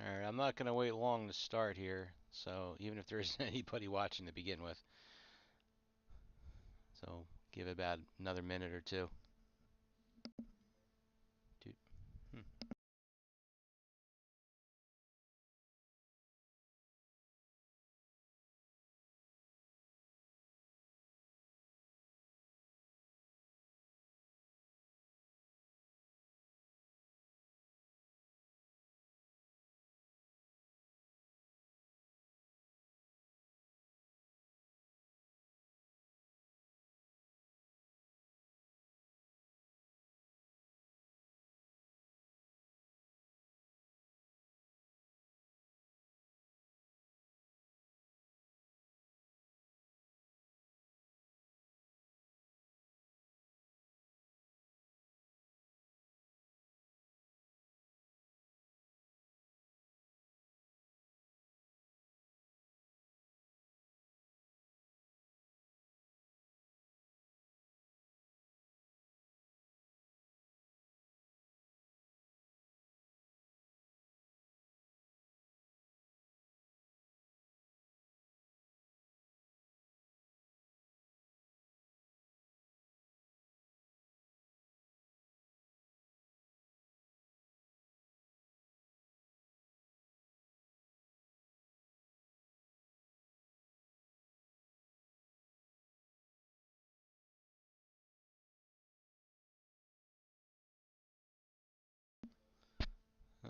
Alright, I'm not going to wait long to start here, so even if there isn't anybody watching to begin with. So give it about another minute or two. Dude. Hmm.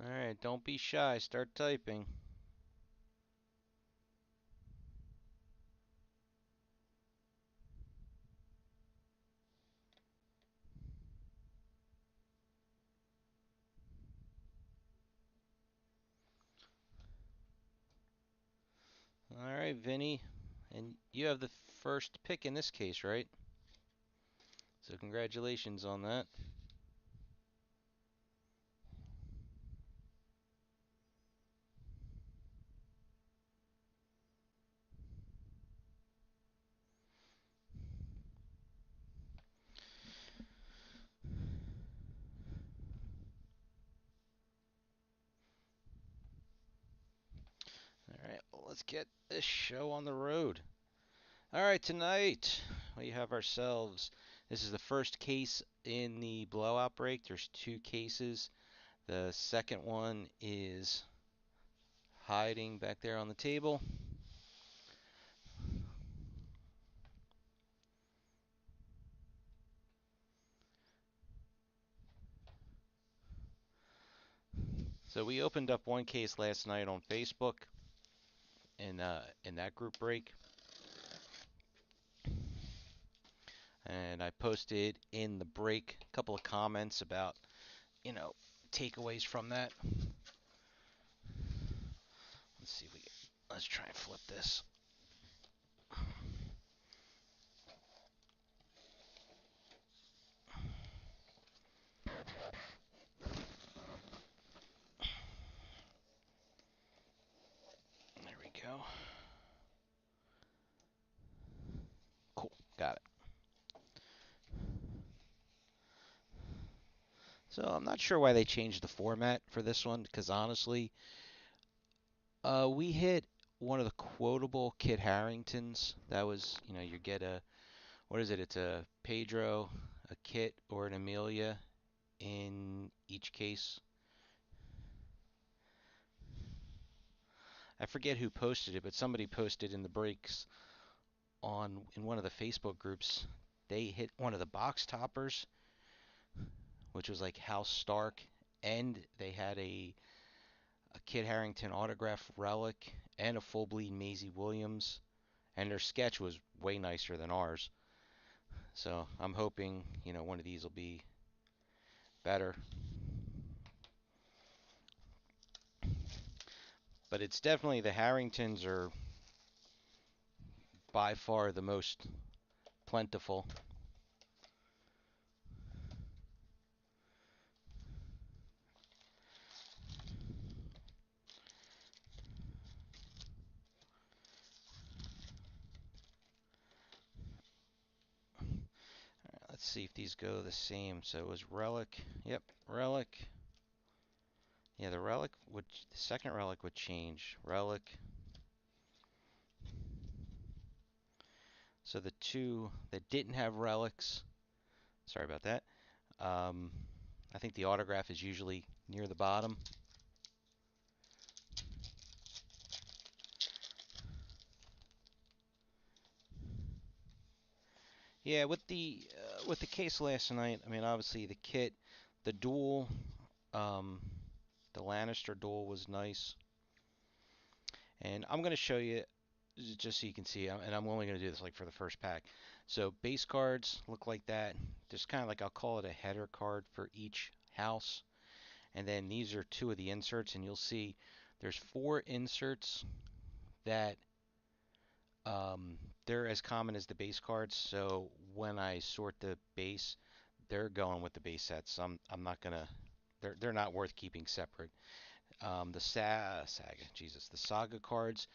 Alright, don't be shy. Start typing. Alright, Vinny. And you have the first pick in this case, right? So congratulations on that. Alright, well, let's get this show on the road. Alright, tonight we have ourselves. This is the first case in the blowout break. There's two cases. The second one is hiding back there on the table. So we opened up one case last night on Facebook in that group break, and I posted in the break a couple of comments about takeaways from that. Let's see if we let's try and flip this. There we go. Cool, got it. So I'm not sure why they changed the format for this one because honestly, we hit one of the quotable Kit Harringtons. That was, you get a what is it? It's a Pedro, a Kit, or an Amelia in each case. I forget who posted it, but somebody posted in the breaks on in one of the Facebook groups. They hit one of the box toppers, which was like House Stark, and they had a Kit Harrington autograph relic and a full bleed Maisie Williams, and their sketch was way nicer than ours. So I'm hoping one of these will be better. But it's definitely the Harringtons are by far the most plentiful. Let's see if these go the same. So it was relic. Yep, relic. Yeah, the second relic would change. Relic. So the two that didn't have relics, sorry about that. Um, I think the autograph is usually near the bottom. Yeah, with the case last night, I mean, obviously the kit, the duel, um, the Lannister duel was nice, and I'm gonna show you just so you can see, and I'm only gonna do this like for the first pack. So base cards look like that. There's kind of like I'll call it a header card for each house, and then these are two of the inserts, and you'll see there's four inserts that um, they're as common as the base cards. So when I sort the base, they're going with the base sets. I'm not gonna. They're not worth keeping separate. The saga cards.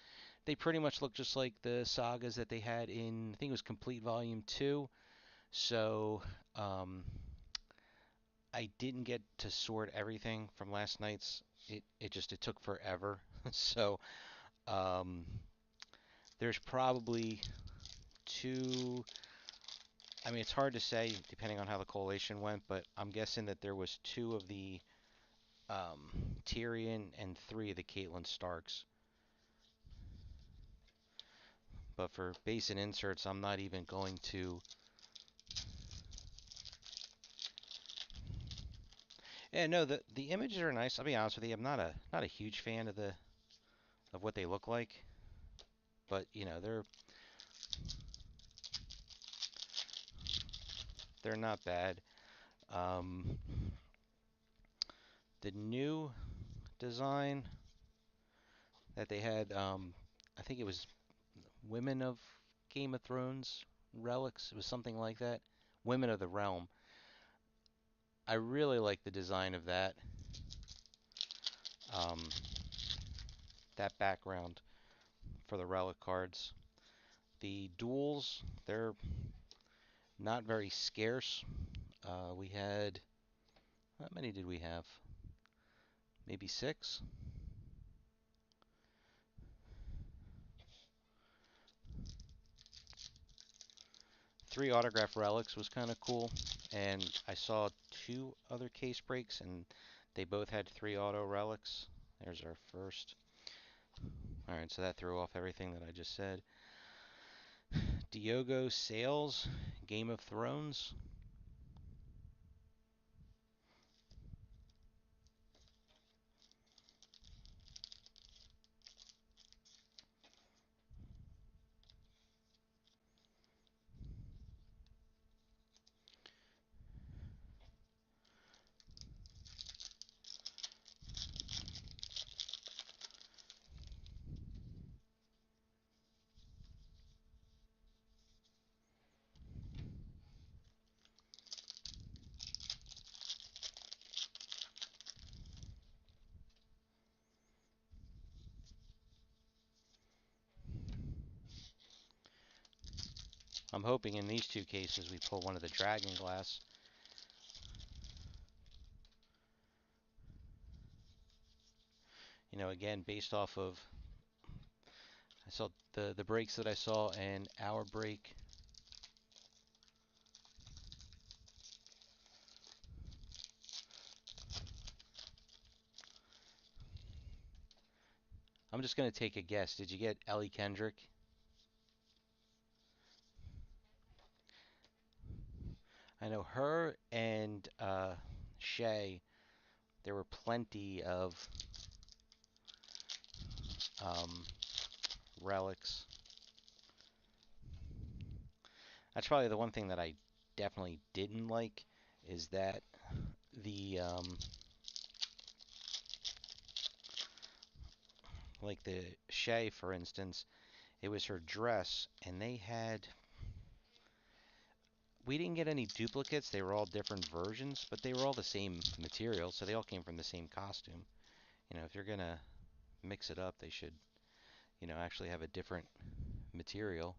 They pretty much look just like the sagas that they had in I think it was Complete Volume 2. So I didn't get to sort everything from last night's. It took forever. So um, there's probably two. I mean, it's hard to say depending on how the collation went, but I'm guessing that there was two of the Tyrion and three of the Catelyn Starks. But for base and inserts, I'm not even going to. Yeah, no, the images are nice. I'll be honest with you. I'm not a huge fan of what they look like, but you know they're not bad. Um, the new design that they had, I think it was Women of Game of Thrones relics. It was something like that. Women of the Realm. I really like the design of that. Um, that background for the relic cards. The duels, they're not very scarce. We had, how many did we have? Maybe six? Three autograph relics was kind of cool. And I saw two other case breaks, and they both had three auto relics. There's our first. Alright, so that threw off everything that I just said. Diogo Sales, Game of Thrones. I'm hoping in these two cases we pull one of the Dragon Glass. You know, again, based off of I saw the breaks that I saw and our break. I'm just gonna take a guess. Did you get Ellie Kendrick? I know her and Shay. There were plenty of um, relics. That's probably the one thing that I definitely didn't like is that the like the Shay, for instance, it was her dress, and they had. We didn't get any duplicates. They were all different versions, but they were all the same material, so they all came from the same costume. You know, if you're gonna mix it up, they should, actually have a different material.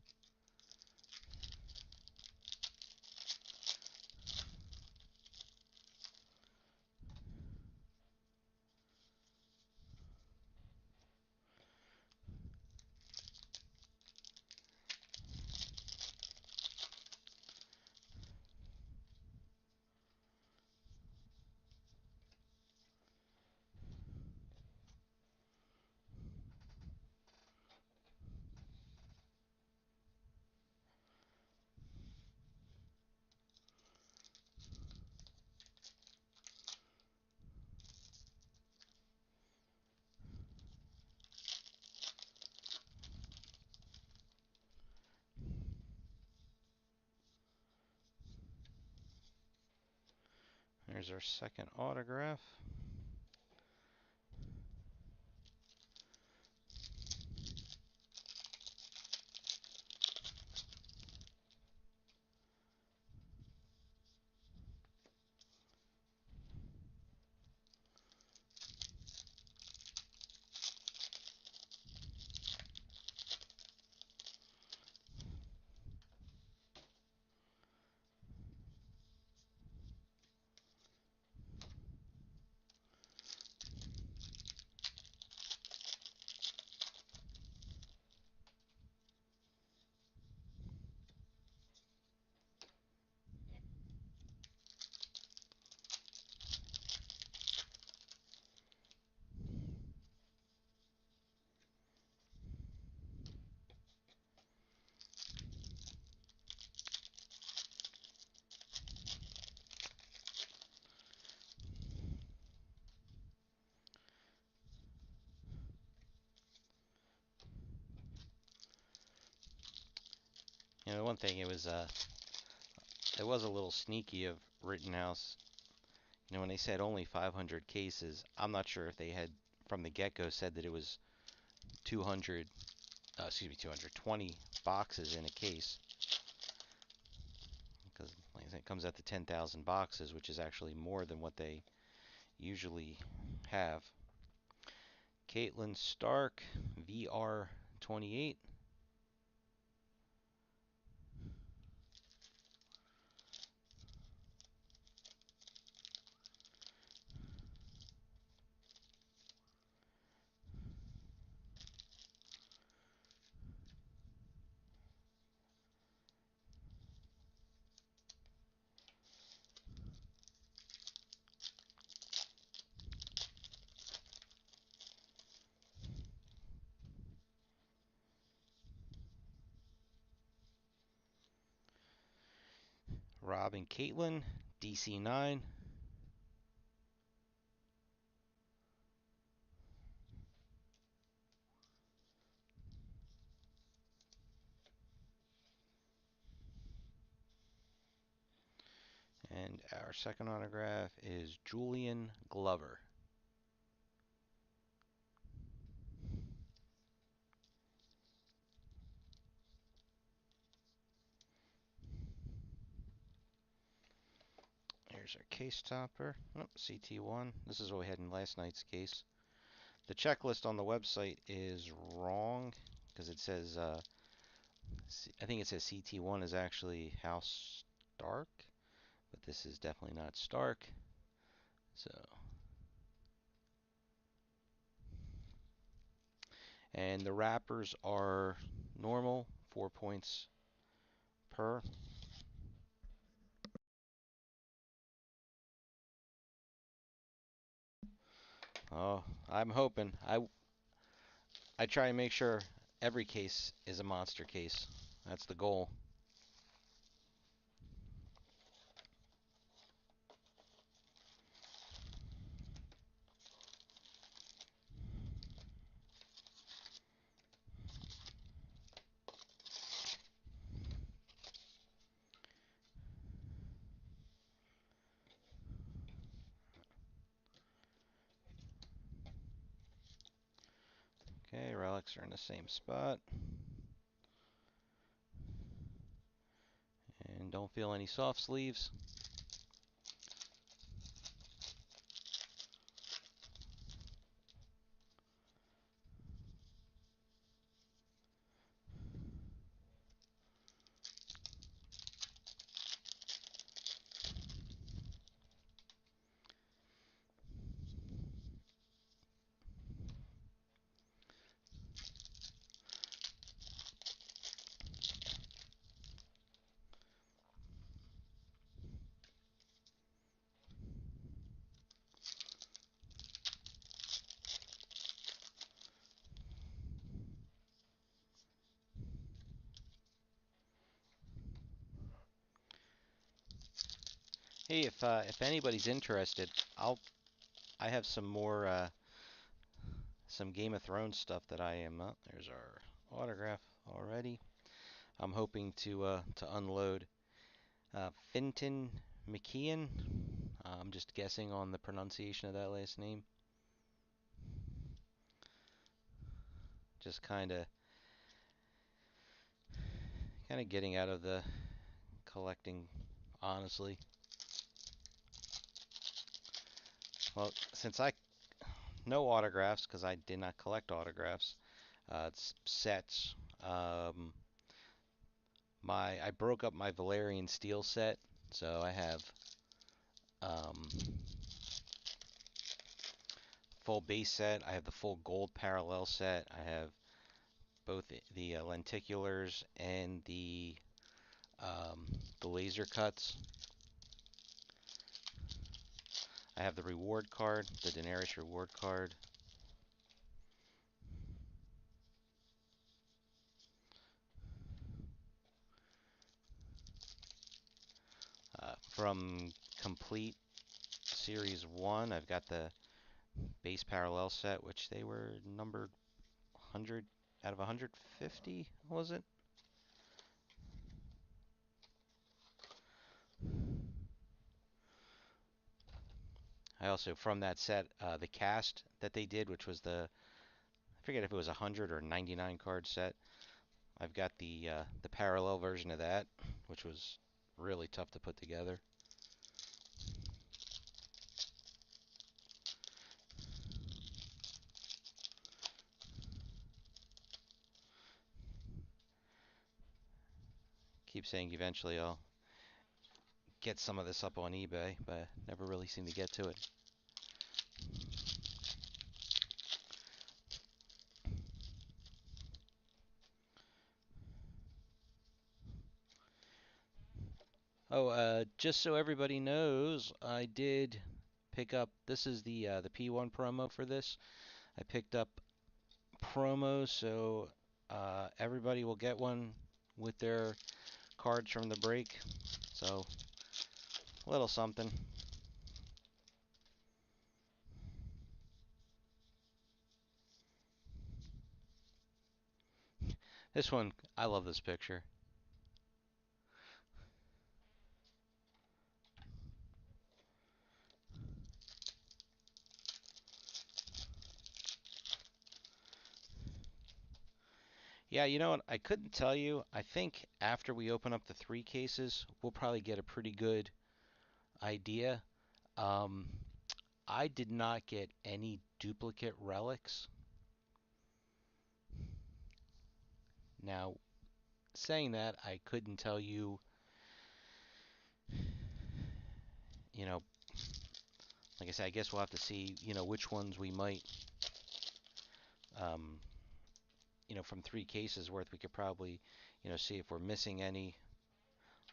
There's our second autograph. One thing it was a little sneaky of Rittenhouse. When they said only 500 cases, I'm not sure if they had from the get-go said that it was 200, 220 boxes in a case. Because like I said, it comes out to 10,000 boxes, which is actually more than what they usually have. Caitlin Stark, VR28. Rob and Caitlin, DC9. And our second autograph is Julian Glover. Here's our case topper. Oh, CT1. This is what we had in last night's case. The checklist on the website is wrong because it says, I think it says CT1 is actually House Stark, but this is definitely not Stark. So, and the wrappers are normal, 4 points per. Oh, I'm hoping. I try and make sure every case is a monster case. That's the goal. Okay, relics are in the same spot. And don't feel any soft sleeves. Hey, if anybody's interested, I have some more some Game of Thrones stuff that I am. There's our autograph already. I'm hoping to unload Finton McKeon. I'm just guessing on the pronunciation of that last name. Just kind of getting out of the collecting, honestly. Well, since I no autographs because I did not collect autographs. It's sets. Um, I broke up my Valerian Steel set, so I have um, full base set. I have the full gold parallel set. I have both the lenticulars and the laser cuts. I have the reward card, the Daenerys reward card. From Complete Series 1, I've got the base parallel set, which they were numbered 100 out of 150, was it? I also, from that set, the cast that they did, which was I forget if it was a 100 or 99 card set. I've got the parallel version of that, which was really tough to put together. Keep saying eventually I'll get some of this up on eBay, but never really seem to get to it. Oh, just so everybody knows, I did pick up. This is the P1 promo for this. I picked up promos, so everybody will get one with their cards from the break. So a little something. This one, I love this picture. Yeah, you know what? I couldn't tell you. I think after we open up the 3 cases, we'll probably get a pretty good idea. Um, I did not get any duplicate relics. Now, saying that, I couldn't tell you, you know, like I said, I guess we'll have to see, which ones we might, um, from 3 cases worth, we could probably, see if we're missing any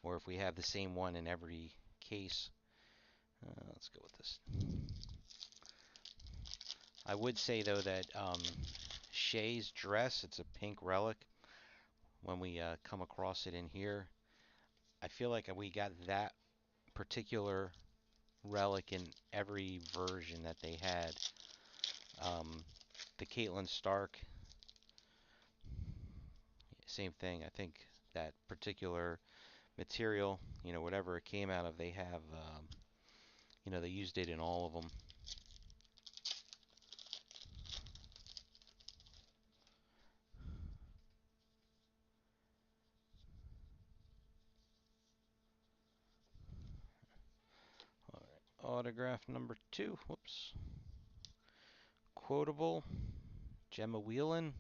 or if we have the same one in every case. Let's go with this. I would say, though, that Shay's dress, it's a pink relic. When we come across it in here, I feel like we got that particular relic in every version that they had. The Caitlyn Stark, same thing. I think that particular material, whatever it came out of, they have, they used it in all of them. All right. Autograph number 2. Whoops. Quotable. Gemma Whelan.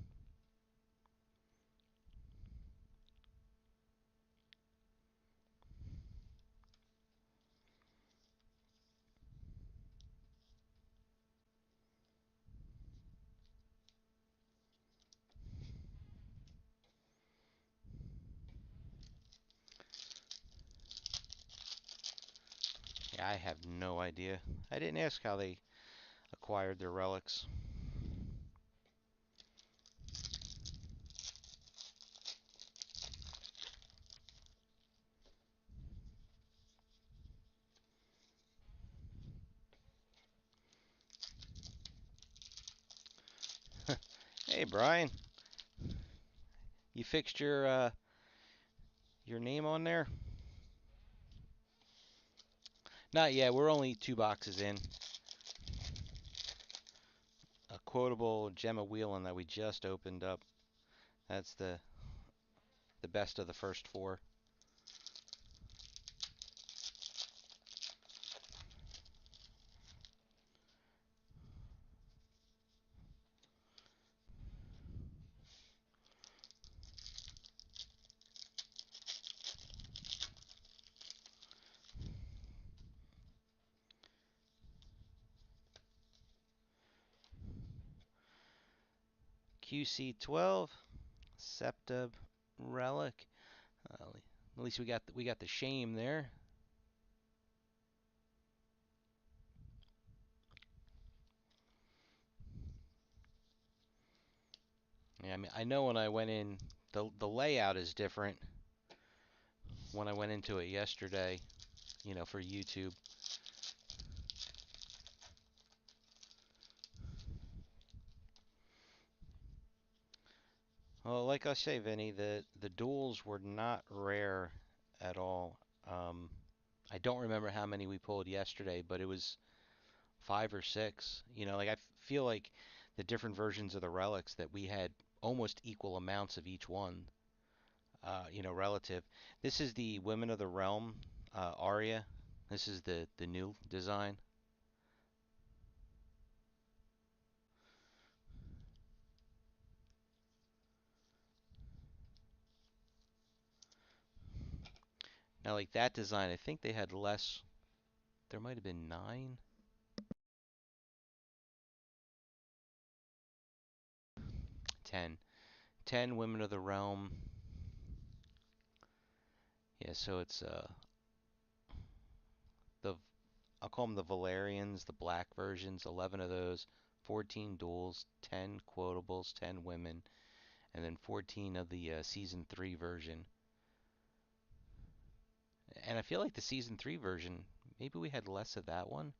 Yeah, I have no idea. I didn't ask how they acquired their relics. Hey, Brian, you fixed your name on there? Not yet. We're only 2 boxes in. A quotable Gemma Whelan that we just opened up. That's the best of the first four. QC12, Septa Relic. At least we got the shame there. Yeah, I mean, I know when I went in, the layout is different when I went into it yesterday, for YouTube. Well, like I say, Vinny, the duels were not rare at all. Um, I don't remember how many we pulled yesterday, but it was 5 or 6. Like I feel like the different versions of the relics that we had almost equal amounts of each one. Relative. This is the Women of the Realm Aria. This is the new design. Now, like that design, I think they had less. There might have been 9, 10, 10 Women of the Realm. Yeah, so it's the I'll call them the Valerians, the black versions. 11 of those, 14 duels, 10 quotables, 10 women, and then 14 of the season 3 version. And I feel like the season 3 version, maybe we had less of that one.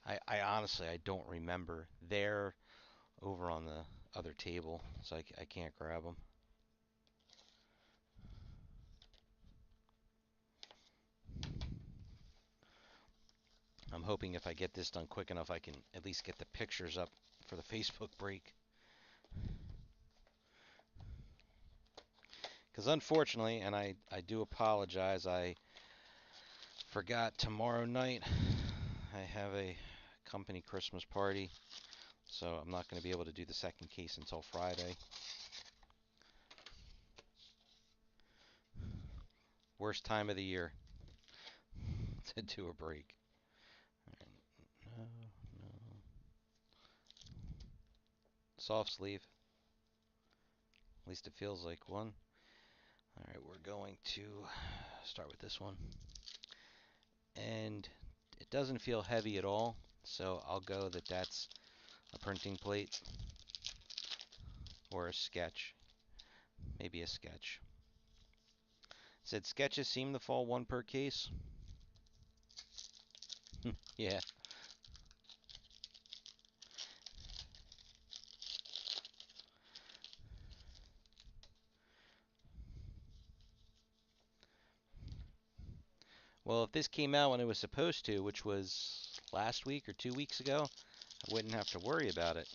I honestly I don't remember. They're over on the other table, so I can't grab them. I'm hoping if I get this done quick enough, I can at least get the pictures up for the Facebook break. Because unfortunately, and I do apologize, I forgot tomorrow night I have a company Christmas party, so I'm not going to be able to do the second case until Friday. Worst time of the year to do a break. No, no. Soft sleeve. At least it feels like one. Alright, we're going to start with this one. And it doesn't feel heavy at all, so I'll go that that's a printing plate or a sketch. Maybe a sketch. Said sketches seem to fall one per case. Yeah. Well, if this came out when it was supposed to, which was last week or 2 weeks ago, I wouldn't have to worry about it.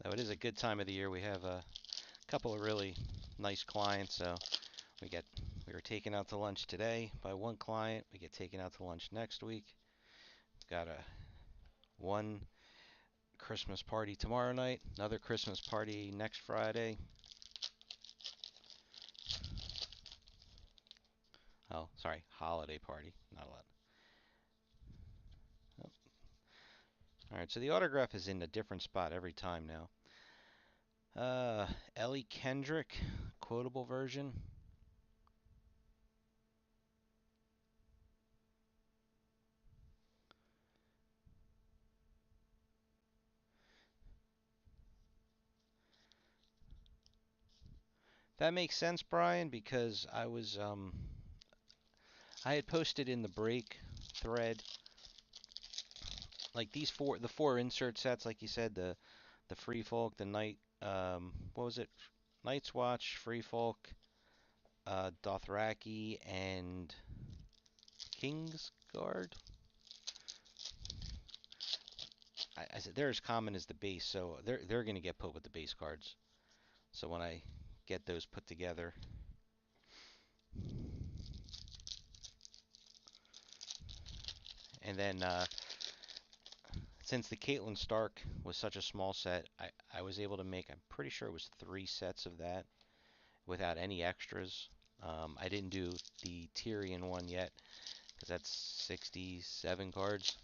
Though it is a good time of the year. We have a couple of really nice clients, so we were taken out to lunch today by one client. We get taken out to lunch next week. Got a one Christmas party tomorrow night, another Christmas party next Friday. Oh, sorry, holiday party, not a lot. Oh. All right, so the autograph is in a different spot every time now. Ellie Kendrick, quotable version. That makes sense, Brian, because I had posted in the break thread like the four insert sets, like you said, the Free Folk, the Night, what was it? Night's Watch, Free Folk, Dothraki, and King's Guard. I said they're as common as the base, so they're gonna get put with the base cards. So when I get those put together, and then since the Caitlin Stark was such a small set, I was able to make, I'm pretty sure it was 3 sets of that without any extras. I didn't do the Tyrion one yet because that's 67 cards.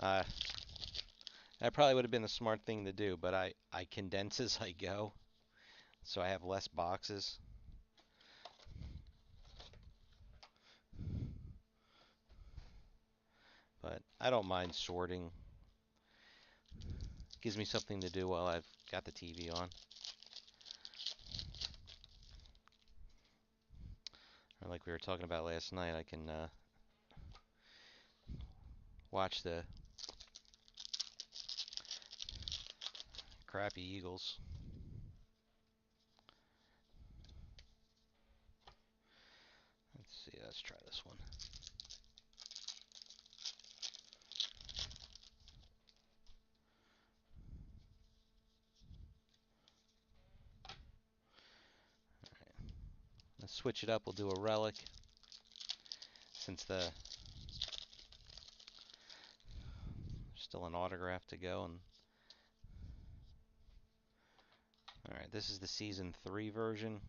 Uh, that probably would have been the smart thing to do, but I condense as I go, so I have less boxes. But I don't mind sorting. Gives me something to do while I've got the TV on. Or like we were talking about last night, I can watch the crappy Eagles. Let's see, let's try this one. Let's switch it up. We'll do a relic since there's still an autograph to go. And all right, this is the season 3 version,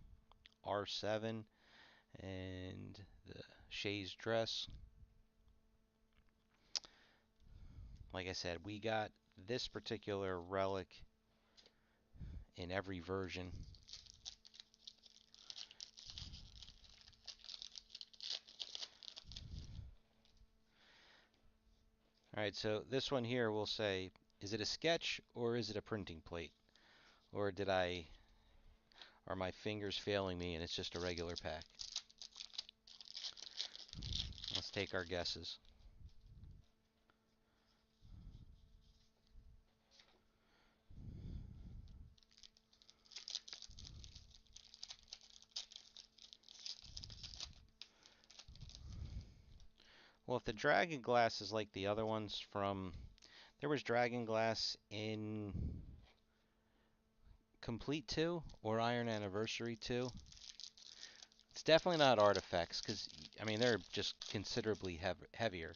R7, and the Shay's dress. Like I said, we got this particular relic in every version. All right, so this one here will say, is it a sketch or is it a printing plate? Or are my fingers failing me and it's just a regular pack? Let's take our guesses. Well, if the Dragon Glass is like the other ones from, there was Dragon Glass in Complete 2 or Iron Anniversary 2. It's definitely not artifacts because, I mean, they're just considerably heavier.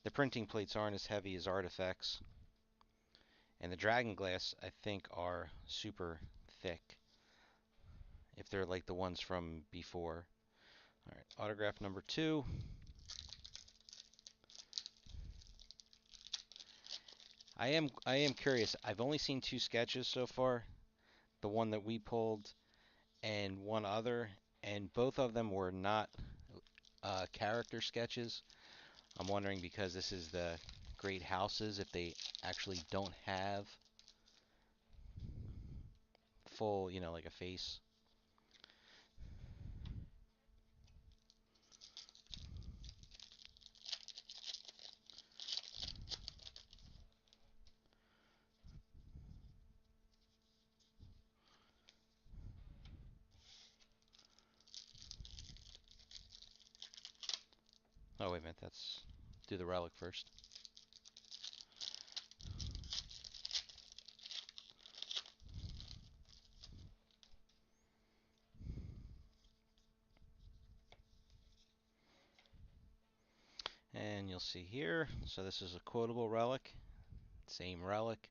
The printing plates aren't as heavy as artifacts. And the Dragon Glass, I think, are super thick if they're like the ones from before. All right, autograph number 2. I am curious. I've only seen 2 sketches so far. The one that we pulled and one other, and both of them were not character sketches. I'm wondering because this is the great houses if they actually don't have full, like a face. Oh, wait a minute. That's do the relic first. And you'll see here, so this is a quotable relic, same relic.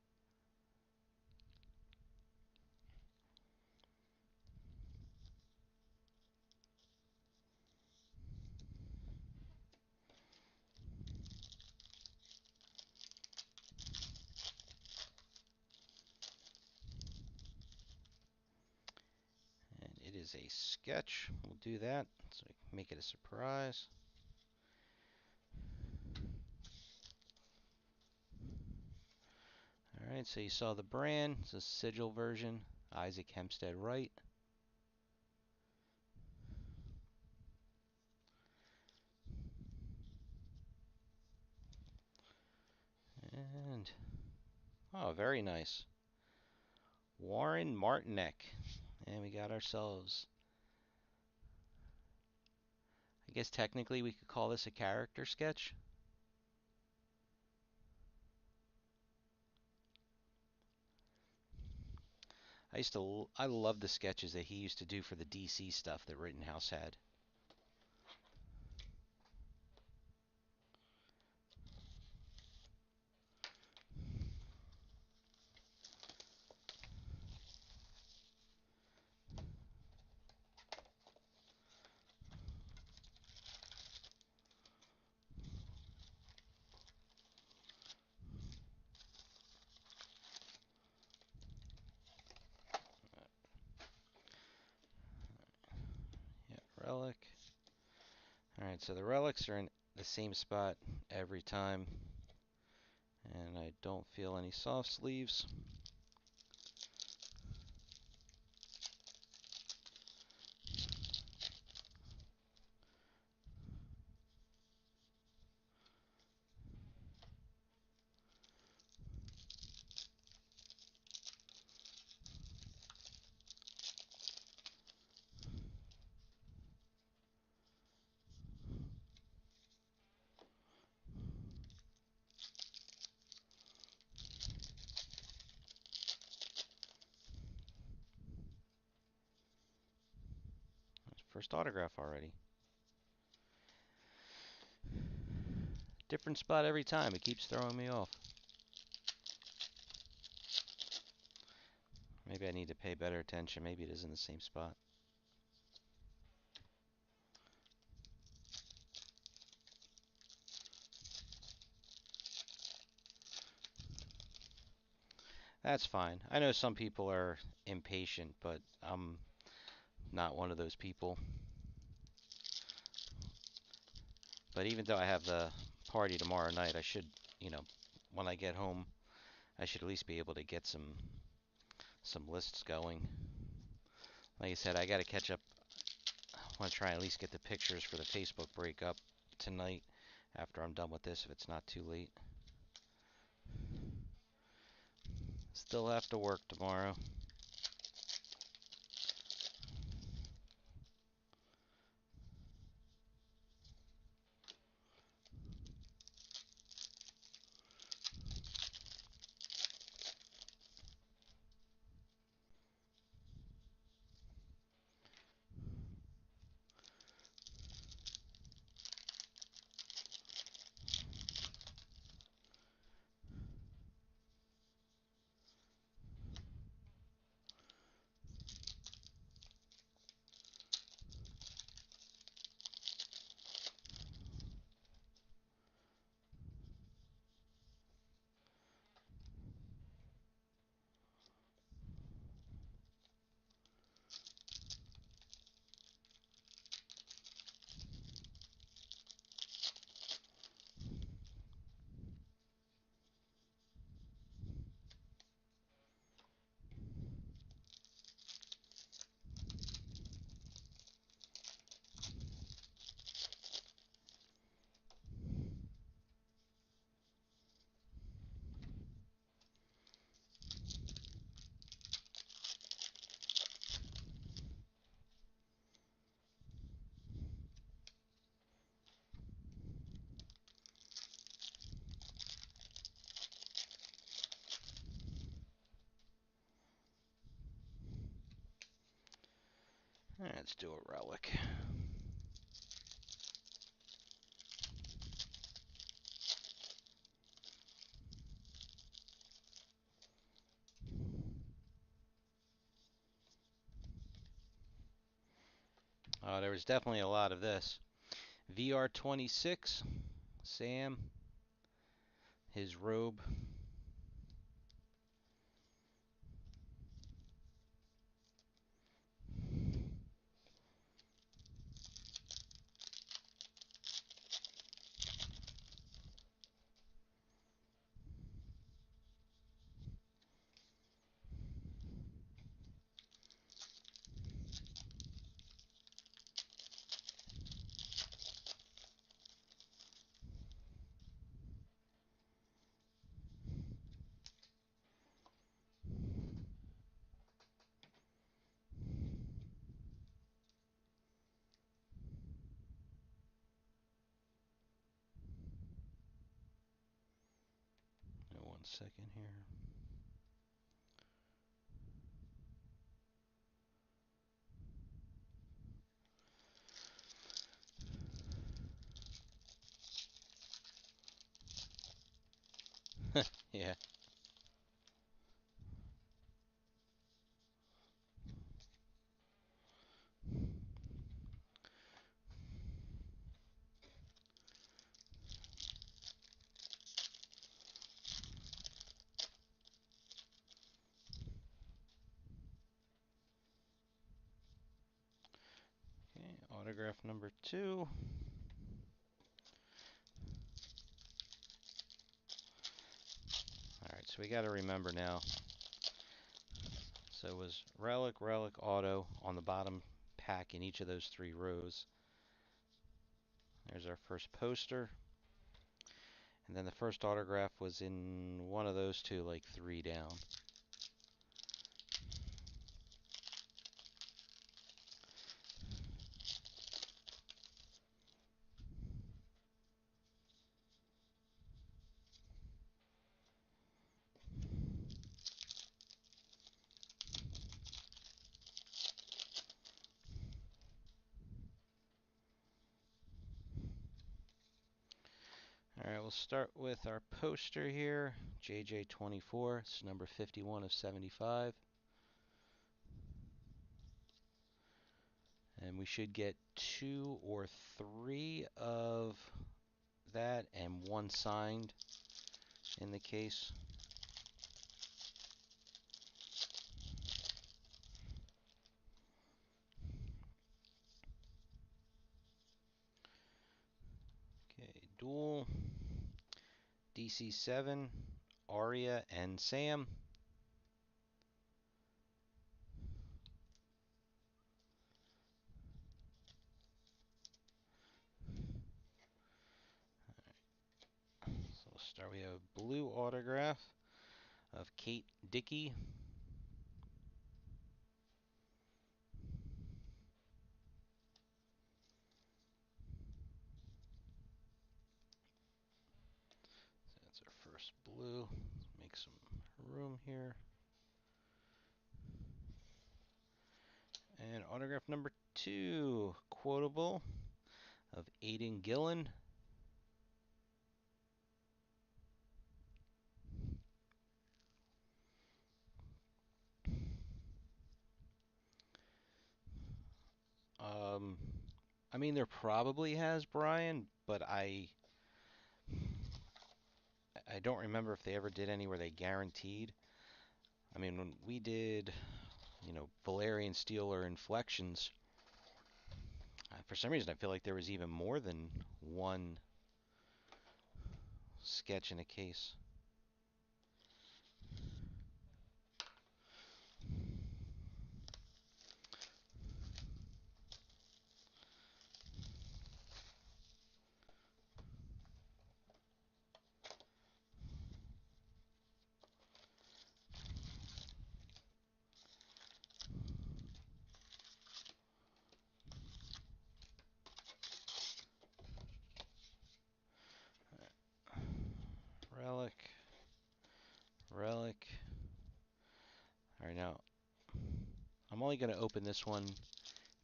And it is a sketch. We'll do that so we can make it a surprise. Alright, so you saw the brand. It's a sigil version. Isaac Hempstead Wright. And, oh, very nice. Warren Martinek. And we got ourselves, I guess technically we could call this a character sketch. I love the sketches that he used to do for the DC stuff that Rittenhouse had. Yeah, relic. Alright, so the relics are in the same spot every time. And I don't feel any soft sleeves. First autograph already. Different spot every time. It keeps throwing me off. Maybe I need to pay better attention. Maybe it is in the same spot. That's fine. I know some people are impatient, but I'm not one of those people. But even though I have the party tomorrow night, I should, when I get home, I should at least be able to get some lists going. Like I said, I got to catch up. I want to try and at least get the pictures for the Facebook breakup tonight after I'm done with this, if it's not too late. Still have to work tomorrow. Let's do a relic. There was definitely a lot of this. VR26, Sam, his robe. second here. Yeah. Okay, autograph number 2. Alright, so we got to remember now. So it was relic, relic, auto on the bottom pack in each of those 3 rows. There's our first poster. And then the first autograph was in one of those 2, like 3 down. Alright, we'll start with our poster here. JJ24, it's number 51 of 75. And we should get 2 or 3 of that and 1 signed in the case. Okay, dual. DC7, Arya, and Sam. So we'll start. We have a blue autograph of Kate Dickey. So that's our first blue. Let's make some room here. And autograph number 2, quotable of Aidan Gillen. Um, I mean, there probably has Brian, but I don't remember if they ever did any where they guaranteed. I mean, when we did, Valerian Steel or Inflections, for some reason I feel like there was even more than one sketch in a case. Relic, relic. All right, now I'm only going to open this one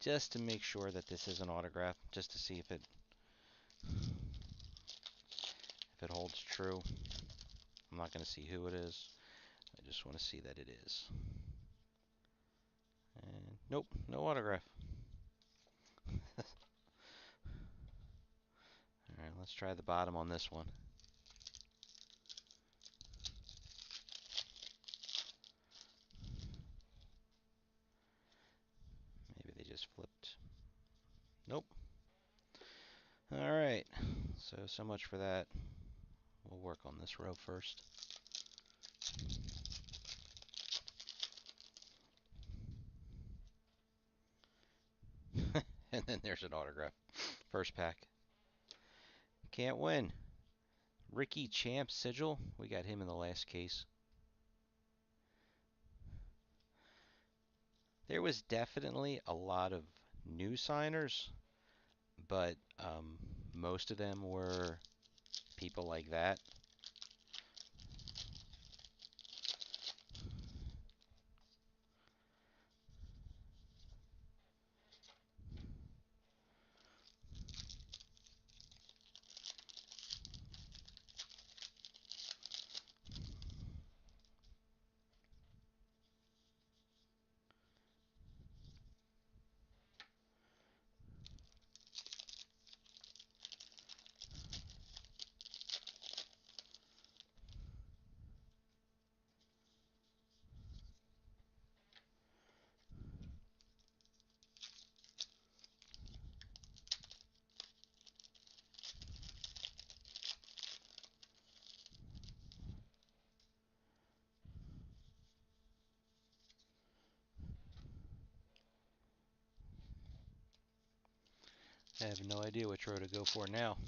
just to make sure that this is an autograph, just to see if it holds true. I'm not going to see who it is. I just want to see that it is. And nope, no autograph. All right, let's try the bottom on this one. Maybe they just flipped. Nope. All right, so much for that. We'll work on this row first. And then there's an autograph. First pack. Can't win. Ricky Champ sigil. We got him in the last case. There was definitely a lot of new signers, but most of them were people like that. I have no idea which row to go for now.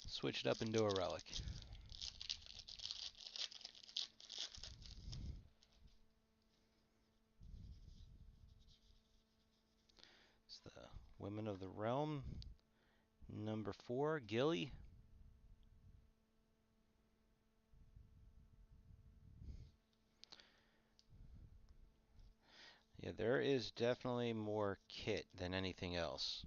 Switch it up into a relic. It's the Women of the Realm, number 4, Gilly. Yeah, there is definitely more kit than anything else.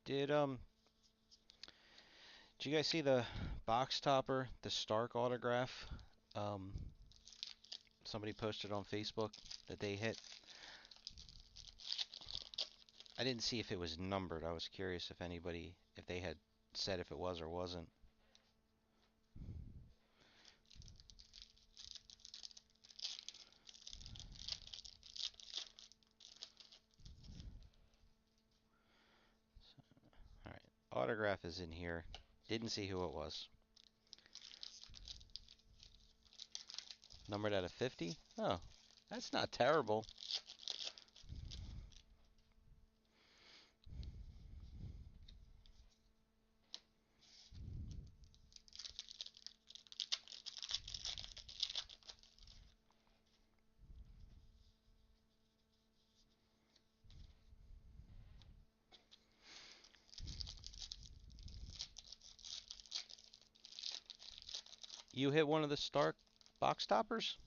Did you guys see the box topper, the Stark autograph? Um, Somebody posted on Facebook that they hit. I didn't see if it was numbered. I was curious if they had said if it was or wasn't. All right, autograph is in here. Didn't see who it was. Numbered out of 50? Oh, that's not terrible. You hit one of the Stark box toppers?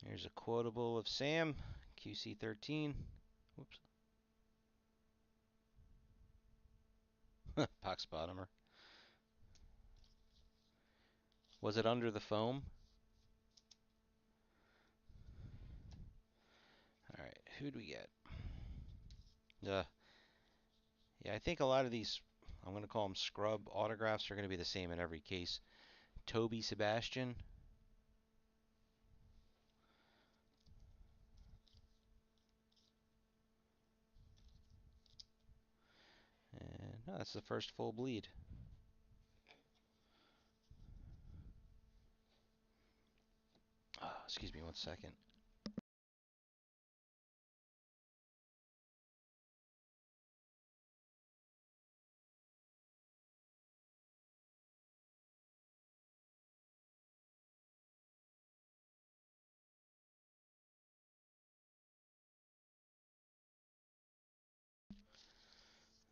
Here's a quotable of Sam, QC13. Whoops. Box bottomer. Was it under the foam? Alright, who'd we get? Yeah, I think a lot of these, I'm going to call them scrub autographs, are going to be the same in every case. Toby Sebastian. And no, that's the first full bleed. Excuse me 1 second.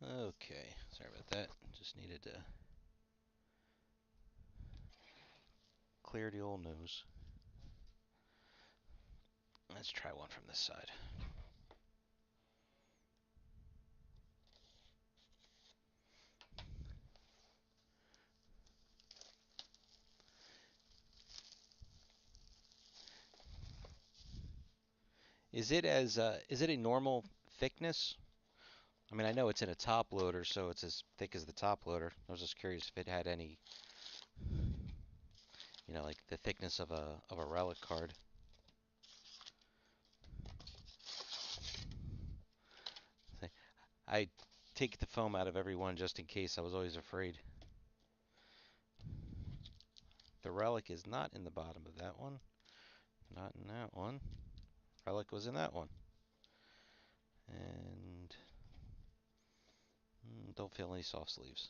Okay, sorry about that. Just needed to clear the old nose. Let's try one from this side. Is it a normal thickness? I mean, I know it's in a top loader, so it's as thick as the top loader. I was just curious if it had any, like the thickness of a relic card. I take the foam out of every one just in case. I was always afraid. The relic is not in the bottom of that one. Not in that one. Relic was in that one. And don't feel any soft sleeves.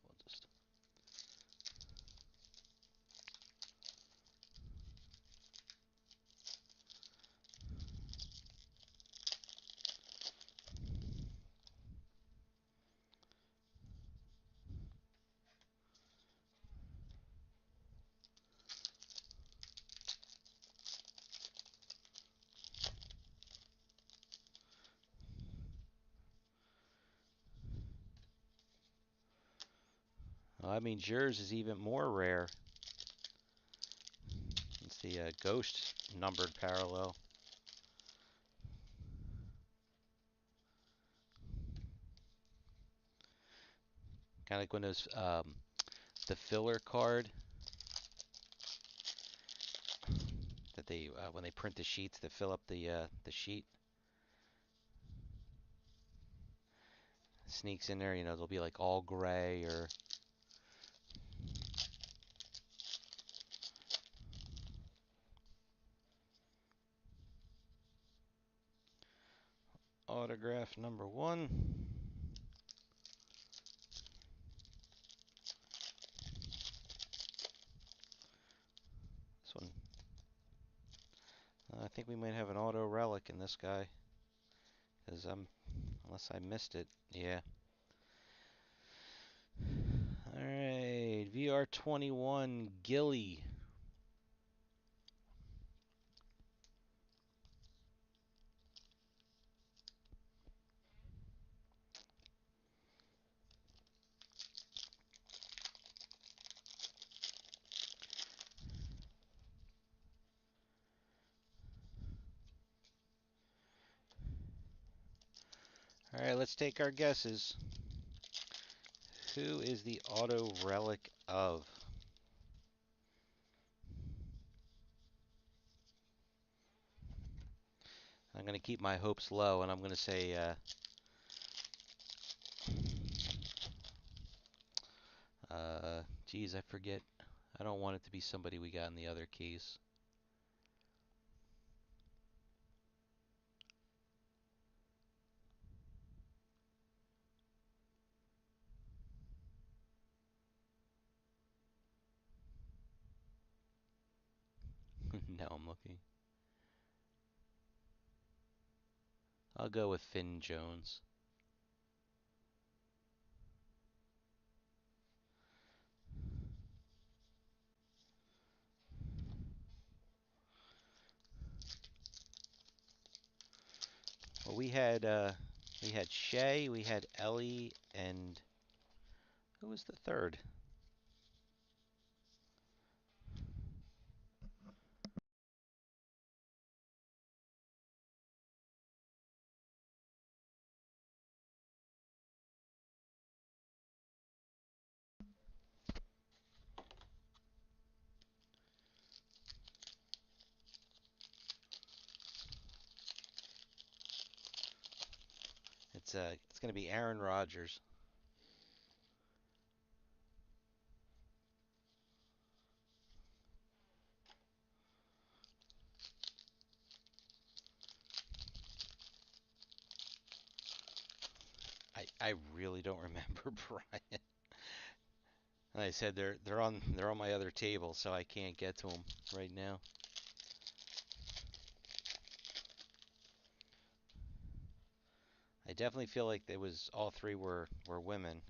We'll just. Well, that means yours is even more rare. It's the ghost numbered parallel. Kind of like when those the filler card that they when they print the sheets to fill up the sheet sneaks in there. They'll be like all gray or autograph number 1. This one, I think we might have an auto relic in this guy, because unless I missed it, yeah. All right, VR21 Gilly. All right, let's take our guesses. Who is the auto relic of? I'm going to keep my hopes low, and I'm going to say, geez, I forget. I don't want it to be somebody we got in the other case. Now I'm looking. I'll go with Finn Jones. Well, we had Shay, we had Ellie, and who was the third? It's going to be Aaron Rodgers. I really don't remember Brian. Like I said, they're on my other table, so I can't get to them right now. definitely feel like it was all three were women.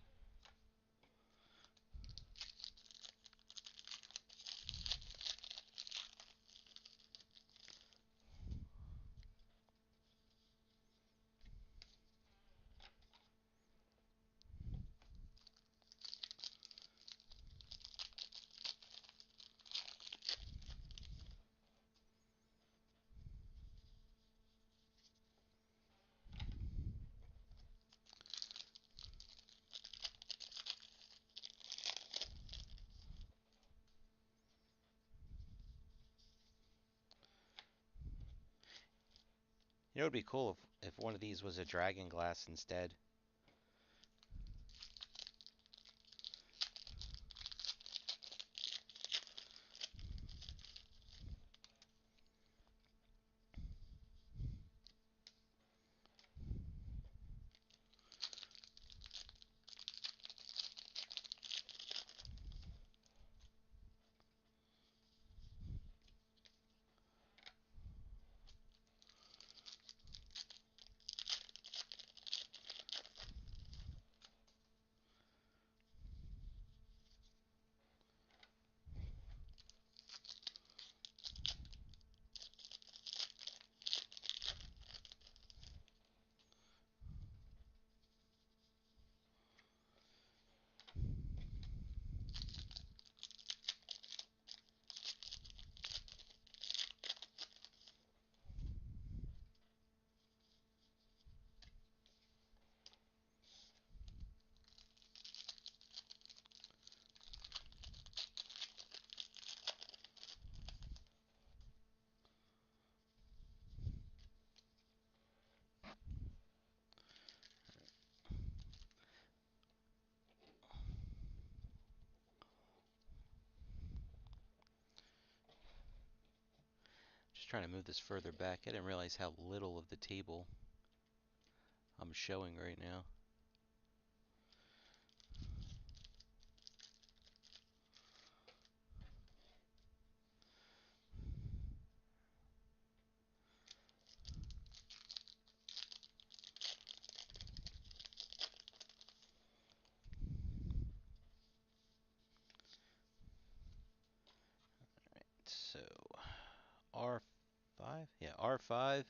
You know, it'd be cool if one of these was a dragon glass instead. Just trying to move this further back. I didn't realize how little of the table I'm showing right now. So R5, yeah, R5.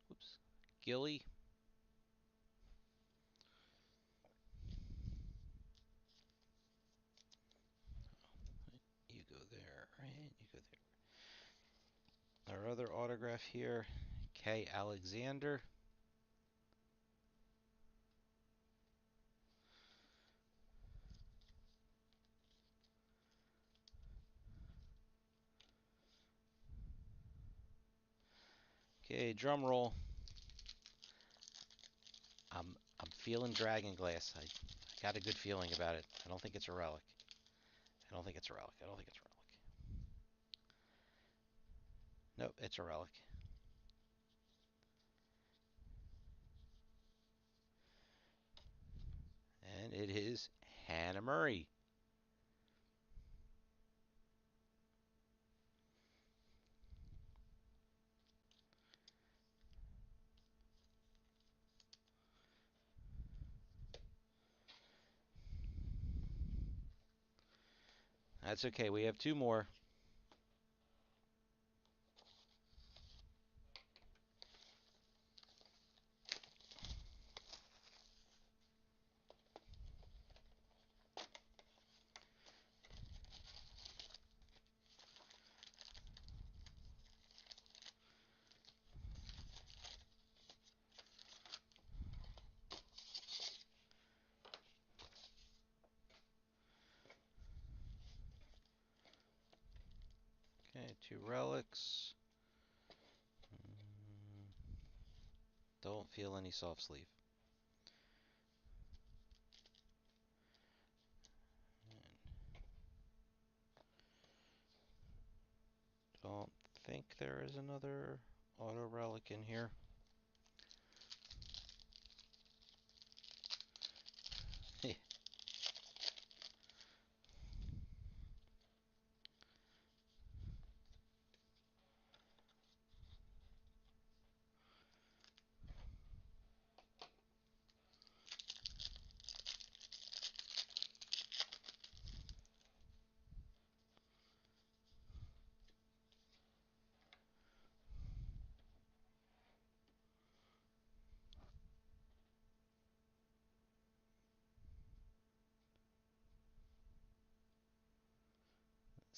Whoops, Gilly. You go there, right? You go there. Our other autograph here, K. Alexander. Okay, drum roll. I'm feeling Dragon Glass. I got a good feeling about it. I don't think it's a relic. I don't think it's a relic. I don't think it's a relic. Nope, it's a relic. And it is Hannah Murray. That's okay. We have two more. Okay, two relics. Don't feel any soft sleeve. Don't think there is another auto relic in here.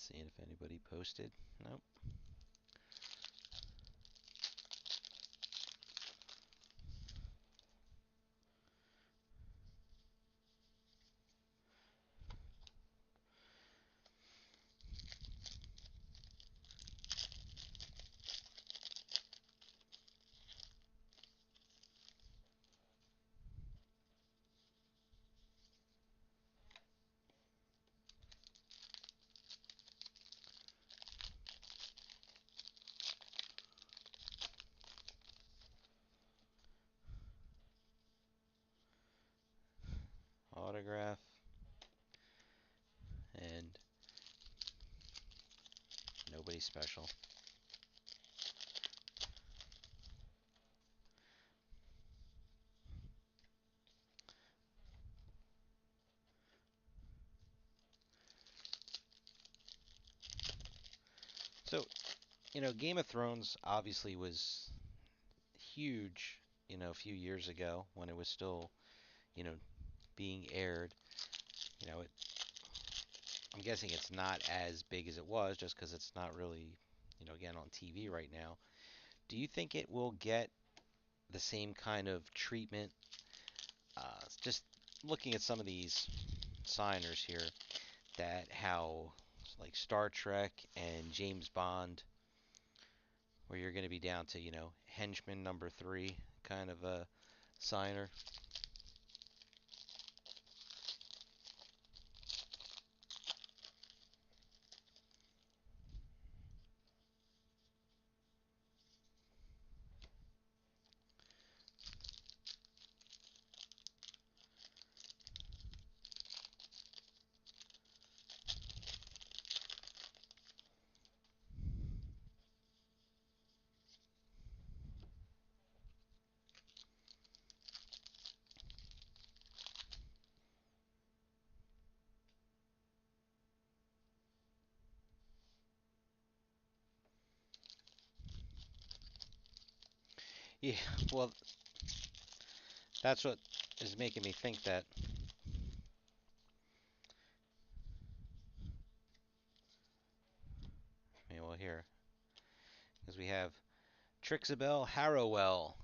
Seeing if anybody posted. Nope. Autograph. And nobody special. So, Game of Thrones obviously was huge, a few years ago when it was still, you know, being aired. It, I'm guessing it's not as big as it was just because it's not really, again on TV right now. Do you think it will get the same kind of treatment? Just looking at some of these signers here, that how like Star Trek and James Bond, where you're going to be down to, henchman number 3 kind of a signer. Yeah, well, that's what is making me think that. Well, here, because we have Trixabel Harrowell.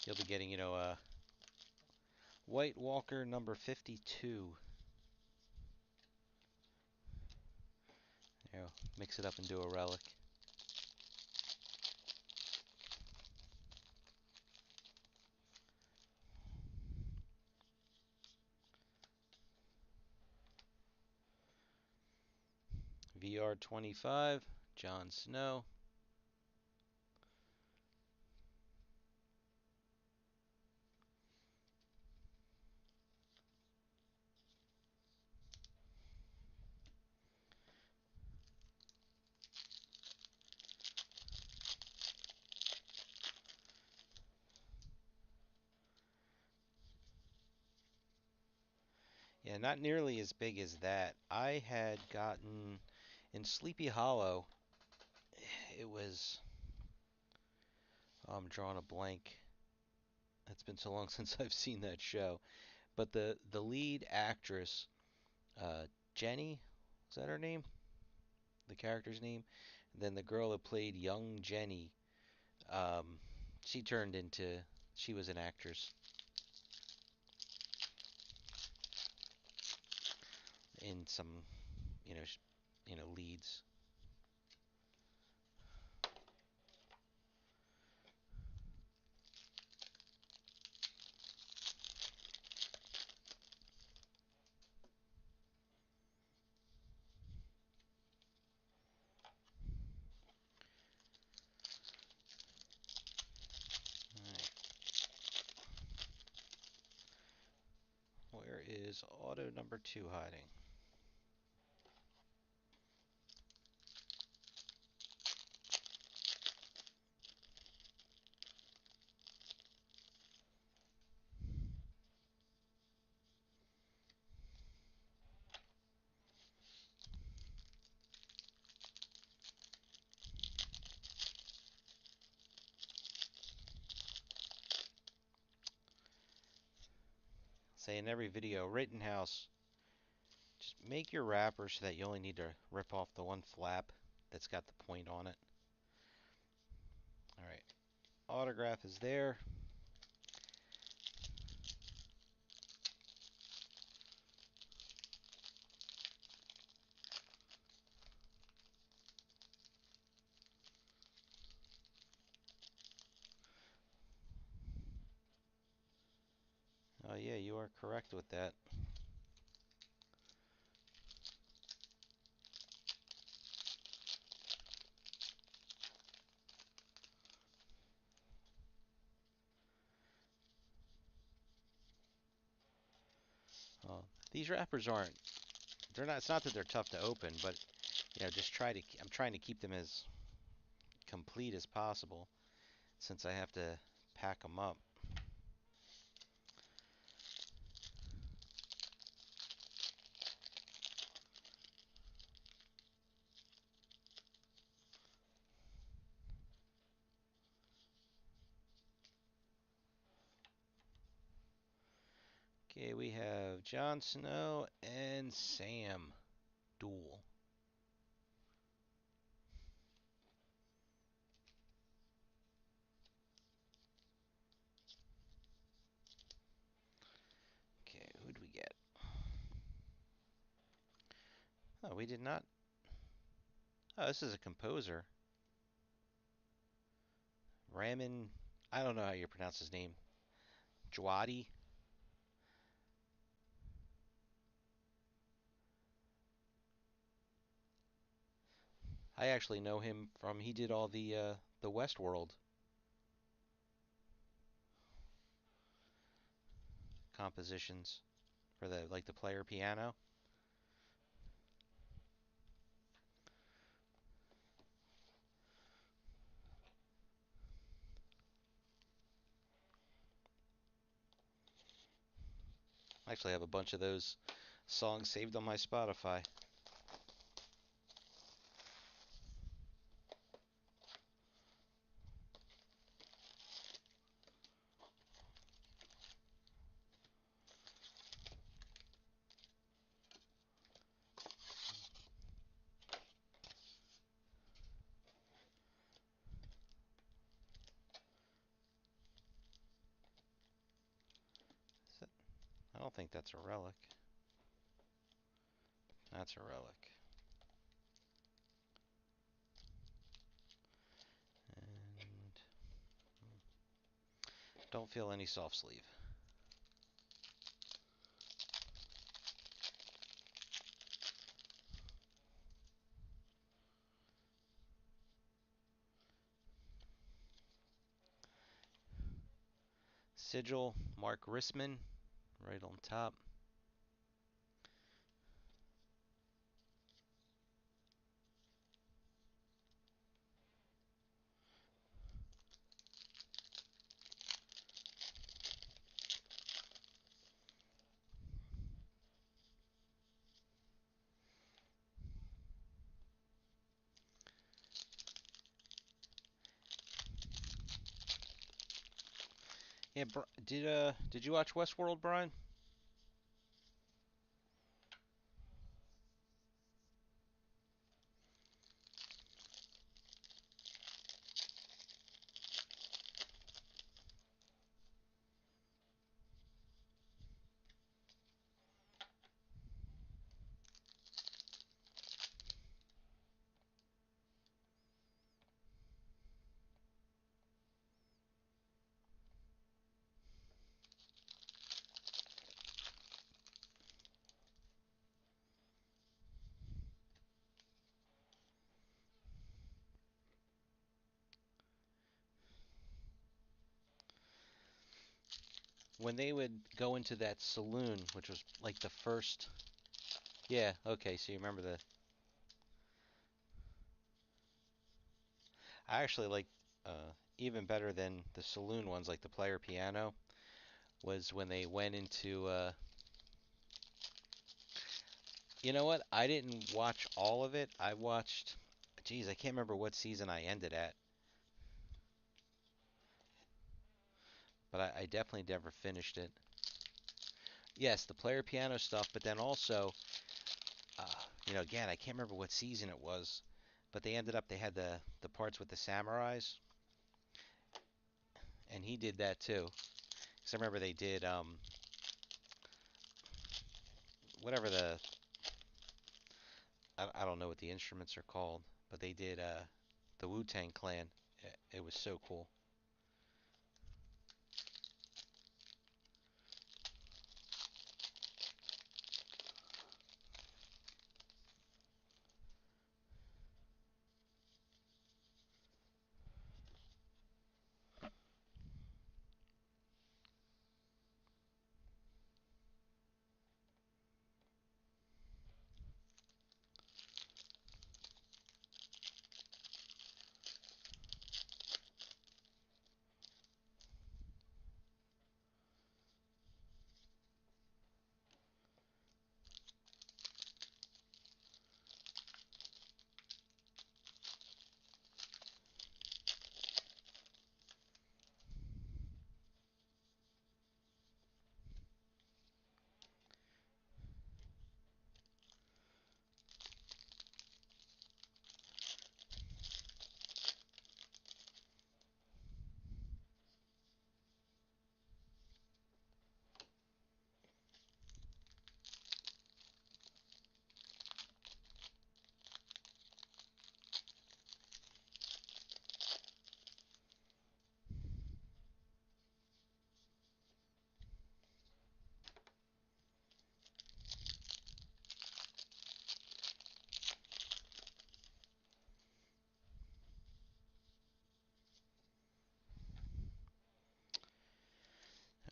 You'll be getting, White Walker number 52. There, mix it up and do a relic. VR 25, Jon Snow. Yeah, not nearly as big as that. I had gotten in Sleepy Hollow. It was. I'm drawing a blank. It's been so long since I've seen that show. But the lead actress, uh, Jenny, is that her name? The character's name? And then the girl that played young Jenny, um, she turned into. She was an actress in some, you know, leads. All right. Where is auto number 2 hiding? say in every video, Rittenhouse, just make your wrapper so that you only need to rip off the one flap that's got the point on it. Alright, autograph is there. Oh yeah, you are correct with that. These wrappers aren't, they're not, it's not that they're tough to open, but just I'm trying to keep them as complete as possible since I have to pack them up. Okay, we have Jon Snow and Sam duel. Okay, who'd we get? Oh, we did not. Oh, this is a composer. Ramin, I don't know how you pronounce his name. Djawadi. I actually know him from, he did all the Westworld compositions for the player piano. I actually have a bunch of those songs saved on my Spotify. I don't think that's a relic. That's a relic. And don't feel any soft sleeve. Sigil, Mark Risman, right on top. Yeah, did you watch Westworld, Brian? When they would go into that saloon, which was like the first. Yeah, okay, so you remember the. I actually like even better than the saloon ones, like the player piano, was when they went into. You know what? I didn't watch all of it. I watched. Geez, I can't remember what season I ended at, but I definitely never finished it. yes, the player piano stuff, but then also, again, I can't remember what season it was, but they had the parts with the samurais, and he did that too. Because I remember they did whatever I don't know what the instruments are called, but they did the Wu-Tang Clan. It was so cool.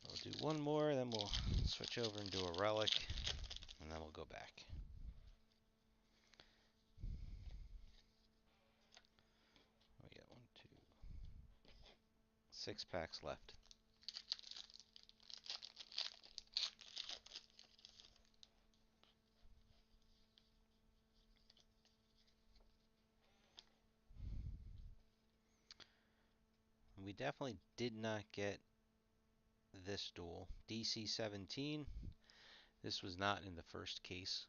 We'll do one more, then we'll switch over and do a relic, and then we'll go back. We got 1, 2, 6 packs left. We definitely did not get this duel. DC 17. This was not in the first case.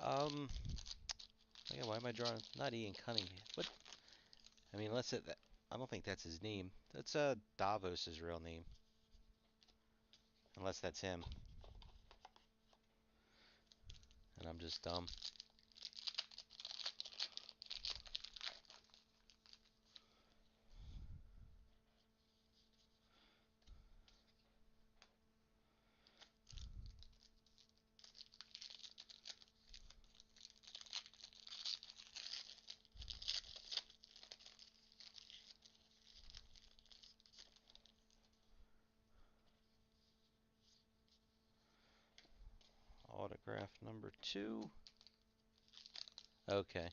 Um, yeah, why am I drawing? Not Ian Cunningham. What? I mean, unless it. I don't think that's his name. That's Davos's real name. Unless that's him, and I'm just dumb. Autograph number 2. Okay.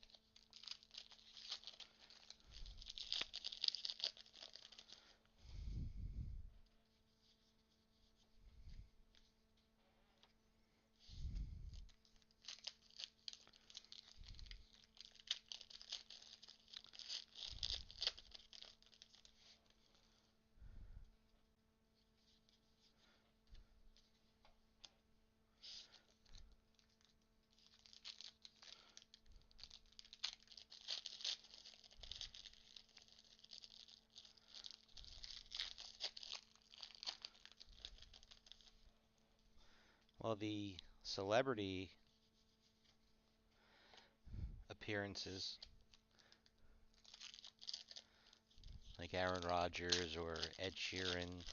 Well, the celebrity appearances, like Aaron Rodgers or Ed Sheeran,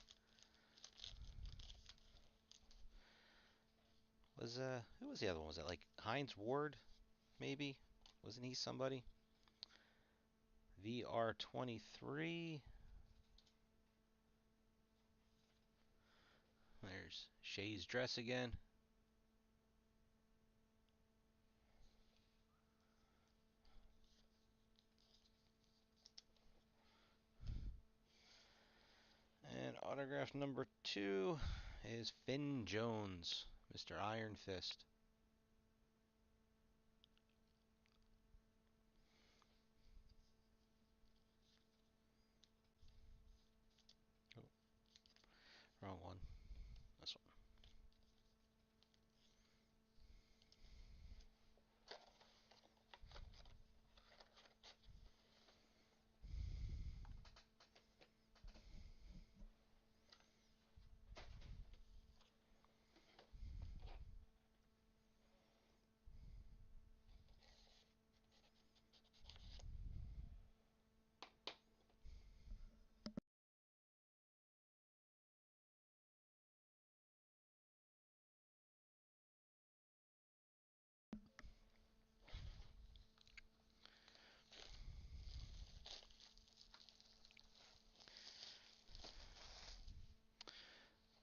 was who was the other one? Was it like Heinz Ward? Maybe, wasn't he somebody? VR23. There's Shay's dress again. And And autograph number 2 is Finn Jones, Mr. Iron Fist. Oh, wrong one. This one.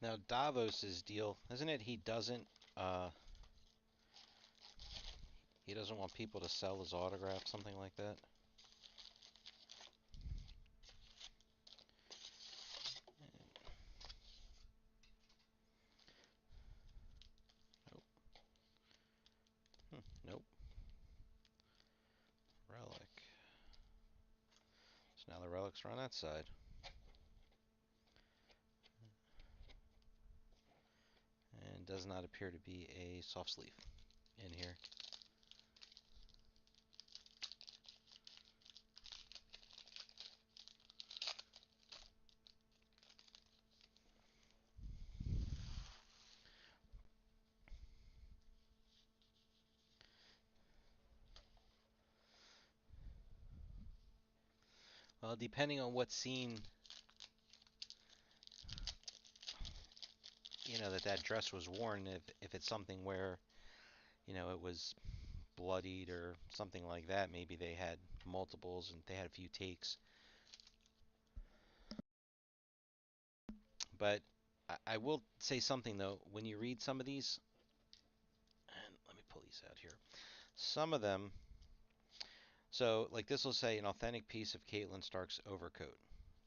Now Davos's deal, isn't it? Uh, he doesn't want people to sell his autograph, something like that. Nope. Nope. Relic. So now the relics are on that side. And does not appear to be a soft sleeve in here. Well, depending on what scene, that dress was worn, if it's something where, it was bloodied or something like that, maybe they had multiples and they had a few takes. But I will say something though, when you read some of these, and let me pull these out here. Some of them, so like this will say an authentic piece of Caitlin Stark's overcoat,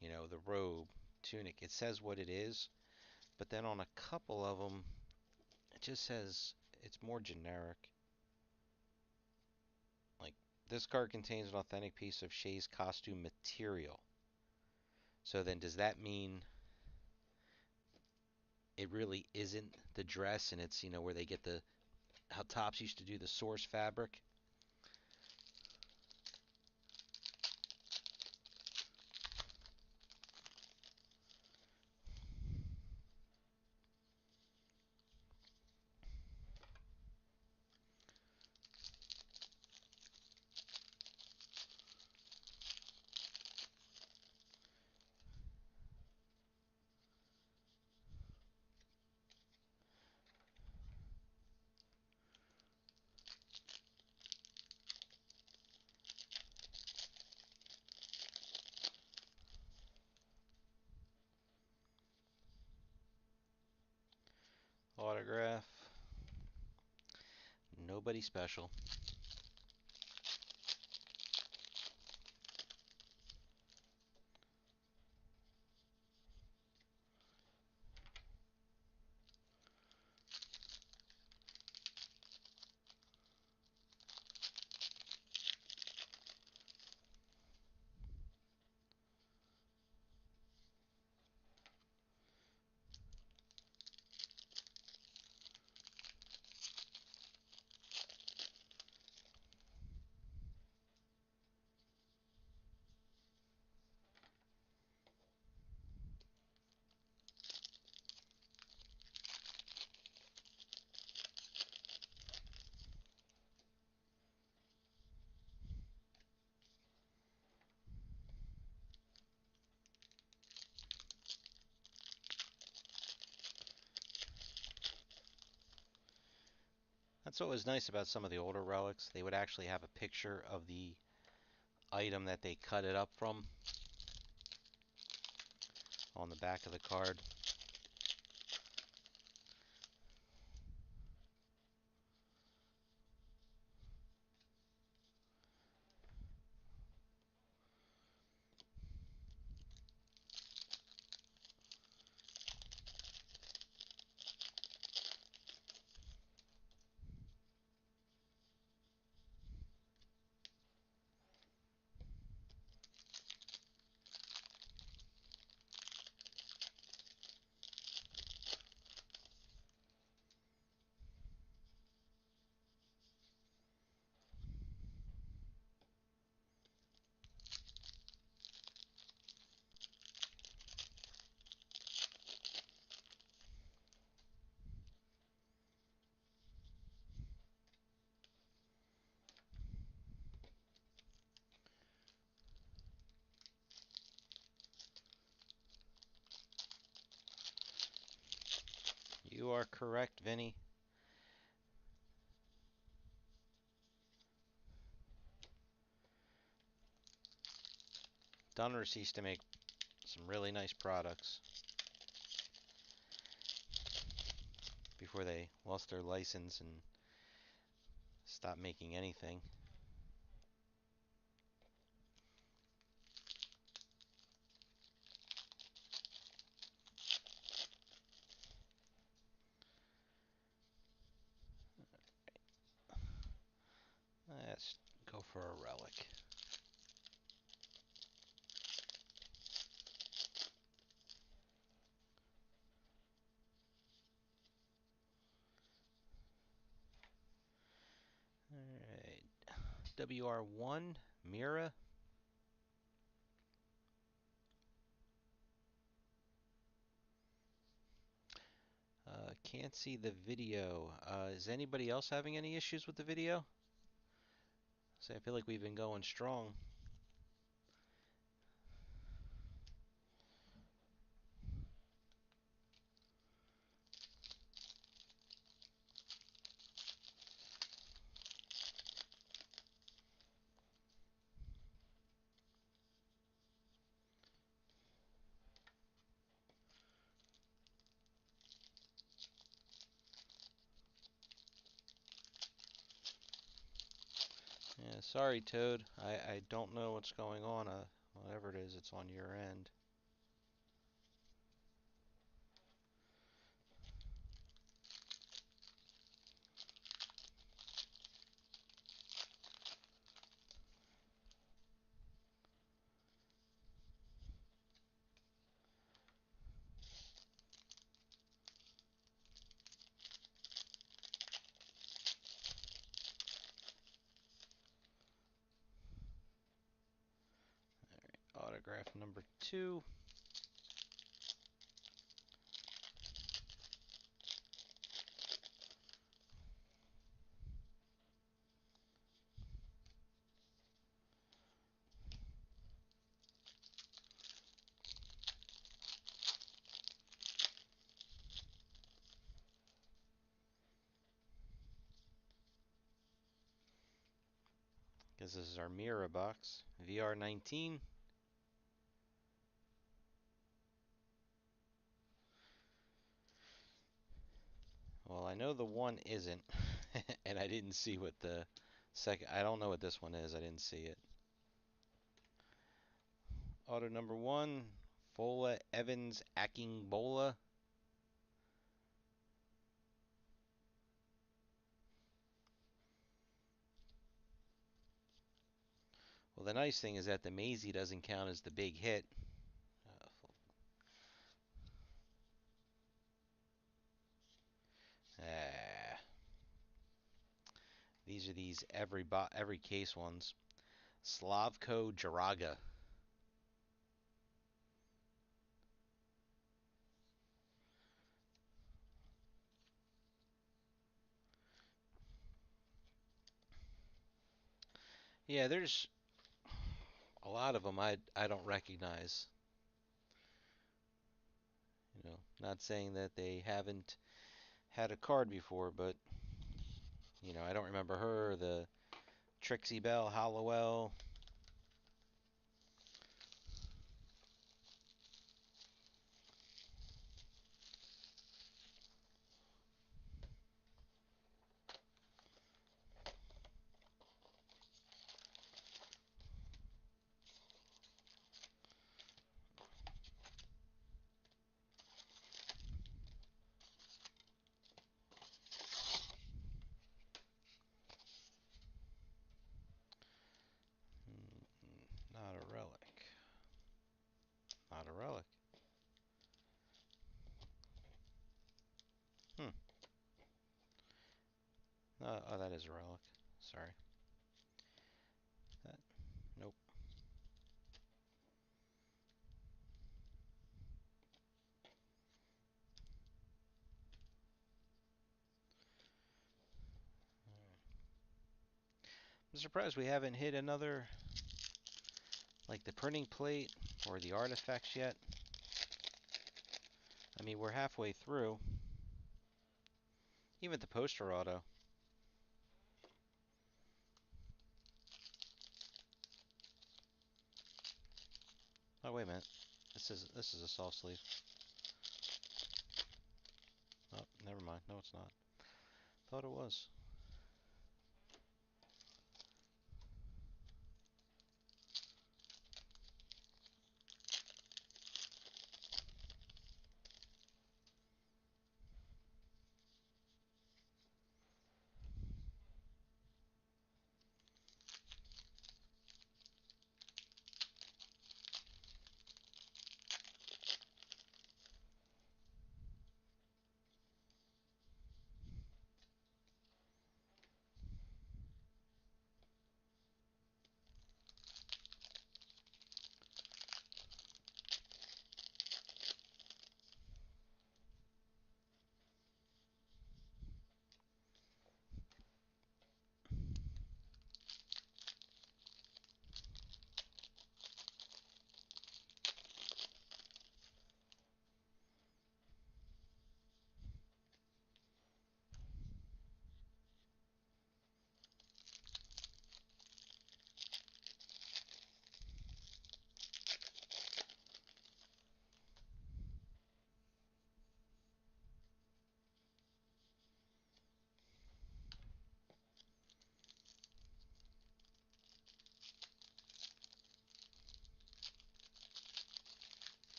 the robe, tunic. It says what it is, but then on a couple of them, it just says it's more generic. Like this card contains an authentic piece of Shay's costume material. So then does that mean it really isn't the dress and it's, where they get how Topps used to do the source fabric? Autograph. Nobody special. That's what was nice about some of the older relics. They would actually have a picture of the item that they cut it up from on the back of the card. You are correct, Vinny. Dunner's used to make some really nice products before they lost their license and stopped making anything. Let's go for a relic. Alright. WR1, Mira. Can't see the video. Is anybody else having any issues with the video? So I feel like we've been going strong. Yeah, sorry, Toad. I don't know what's going on. Whatever it is, it's on your end. Autograph number 2. Because this is our Mira box. VR19. Well, I know the one isn't, and I didn't see what the second. I don't know what this one is. I didn't see it. Auto number 1, Fola Evans Akingbola. Well, the nice thing is that the Maisie doesn't count as the big hit. Ah, these are these every case ones. Slavko Jaraga. Yeah, there's a lot of them I don't recognize. You know, not saying that they haven't had a card before, but you know, I don't remember her. The Trixie Bell Hallowell. Not a relic. Not a relic. Hmm. Oh, that is a relic. Sorry. That. Nope. I'm surprised we haven't hit another, like the printing plate or the artifacts yet. I mean, we're halfway through. Even the poster auto. Oh wait a minute. This is a soft sleeve. Oh, never mind. No, it's not. Thought it was.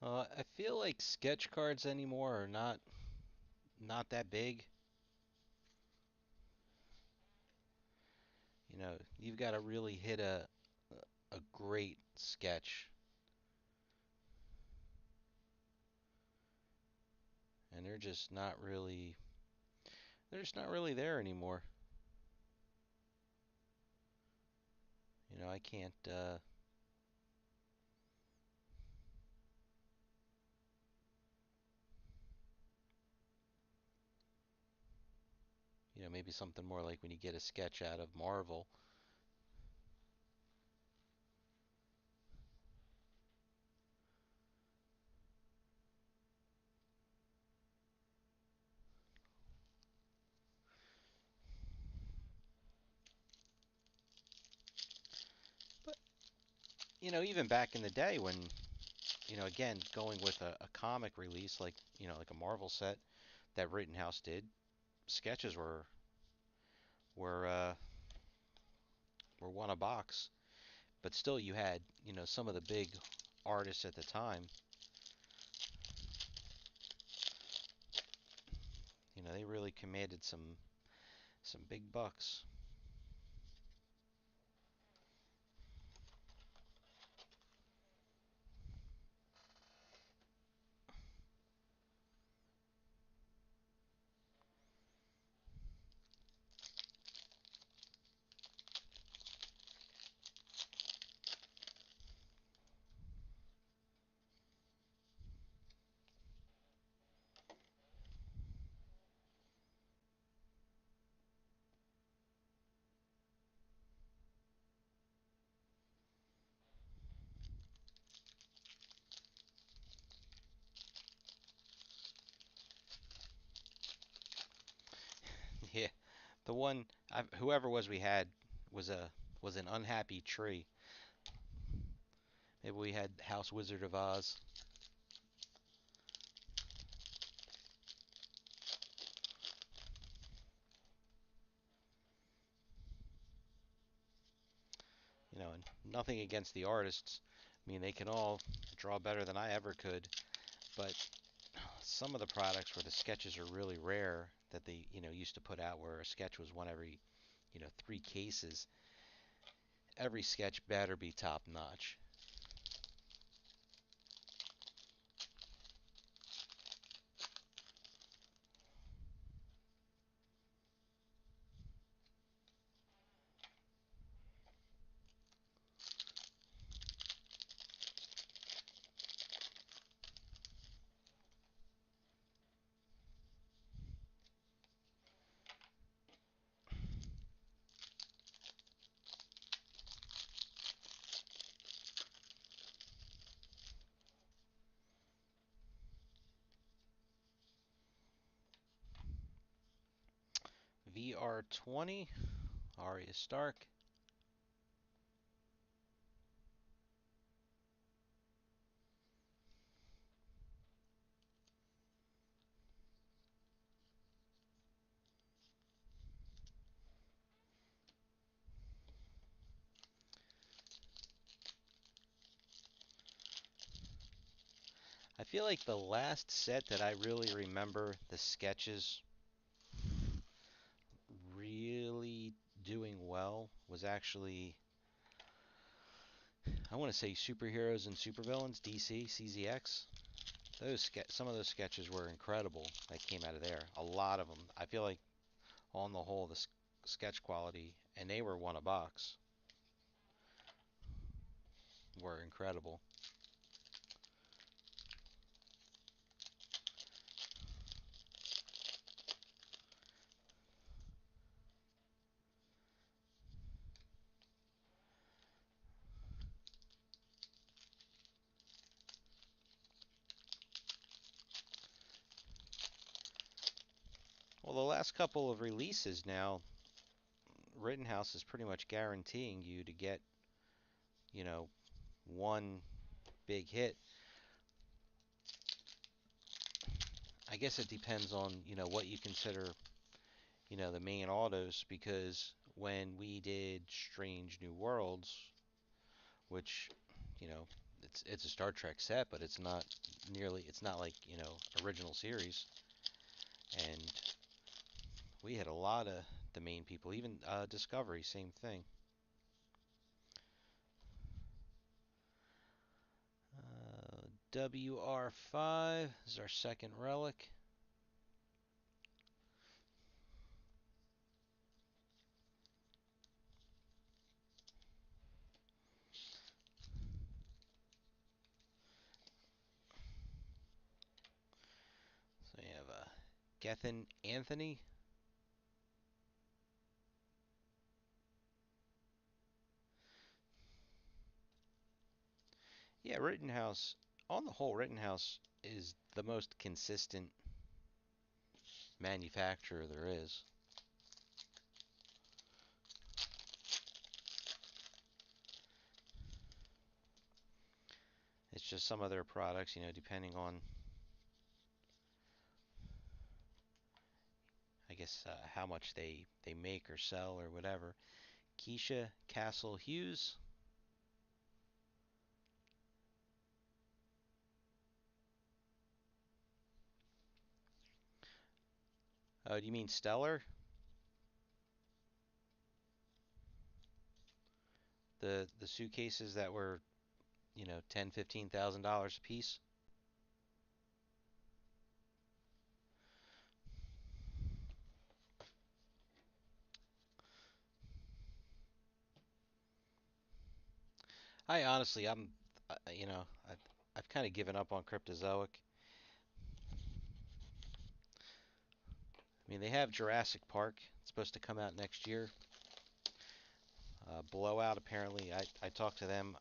I feel like sketch cards anymore are not that big. You know, you've got to really hit a great sketch, and they're just not really there anymore. You know, I can't. You know, maybe something more like when you get a sketch out of Marvel. But you know, even back in the day when again, going with a comic release like like a Marvel set that Rittenhouse did, sketches were uh, were one a box. But still, you had some of the big artists at the time. They really commanded some big bucks. Yeah, the one whoever was we had was a was an unhappy tree. Maybe we had House Wizard of Oz. And nothing against the artists. I mean, they can all draw better than I ever could, but some of the products where the sketches are really rare that they used to put out, where a sketch was one every 3 cases. Every sketch better be top notch. ER20, Arya Stark. I feel like the last set that I really remember the sketches really doing well was actually, I want to say, Superheroes and Supervillains, DC, CZX. Some of those sketches were incredible that came out of there. A lot of them. I feel like on the whole, the sketch quality, and they were one a box, were incredible. Well, the last couple of releases now, Rittenhouse is pretty much guaranteeing you to get, you know, one big hit. I guess it depends on, what you consider, the main autos, because when we did Strange New Worlds, which, you know, it's a Star Trek set, but it's not like, original series. And we had a lot of the main people, even Discovery, same thing. WR5 is our second relic. So we have Gethin Anthony. Yeah, Rittenhouse, on the whole, Rittenhouse is the most consistent manufacturer there is. It's just some of their products, depending on, I guess, how much they make or sell or whatever. Keisha Castle Hughes. Do you mean Stellar? The suitcases that were, $10,000-$15,000 a piece? I honestly, I've kind of given up on Cryptozoic. I mean, they have Jurassic Park. It's supposed to come out next year. Blowout, apparently, I talked to them.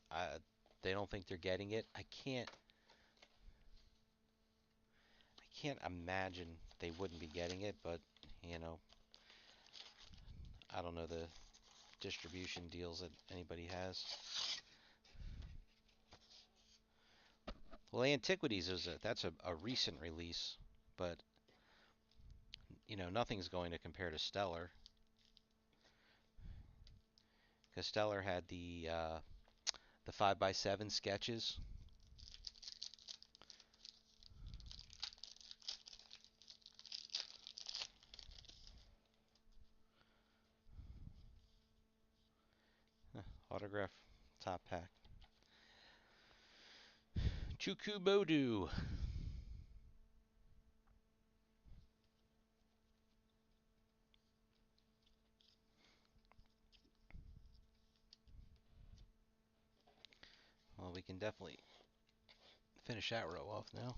They don't think they're getting it. I can't imagine they wouldn't be getting it, but you know, I don't know the distribution deals that anybody has. Well, Antiquities that's a recent release, but nothing's going to compare to Stellar, because Stellar had the 5x7 sketches. Autograph top pack. Chukubodu. Well, we can definitely finish that row off now.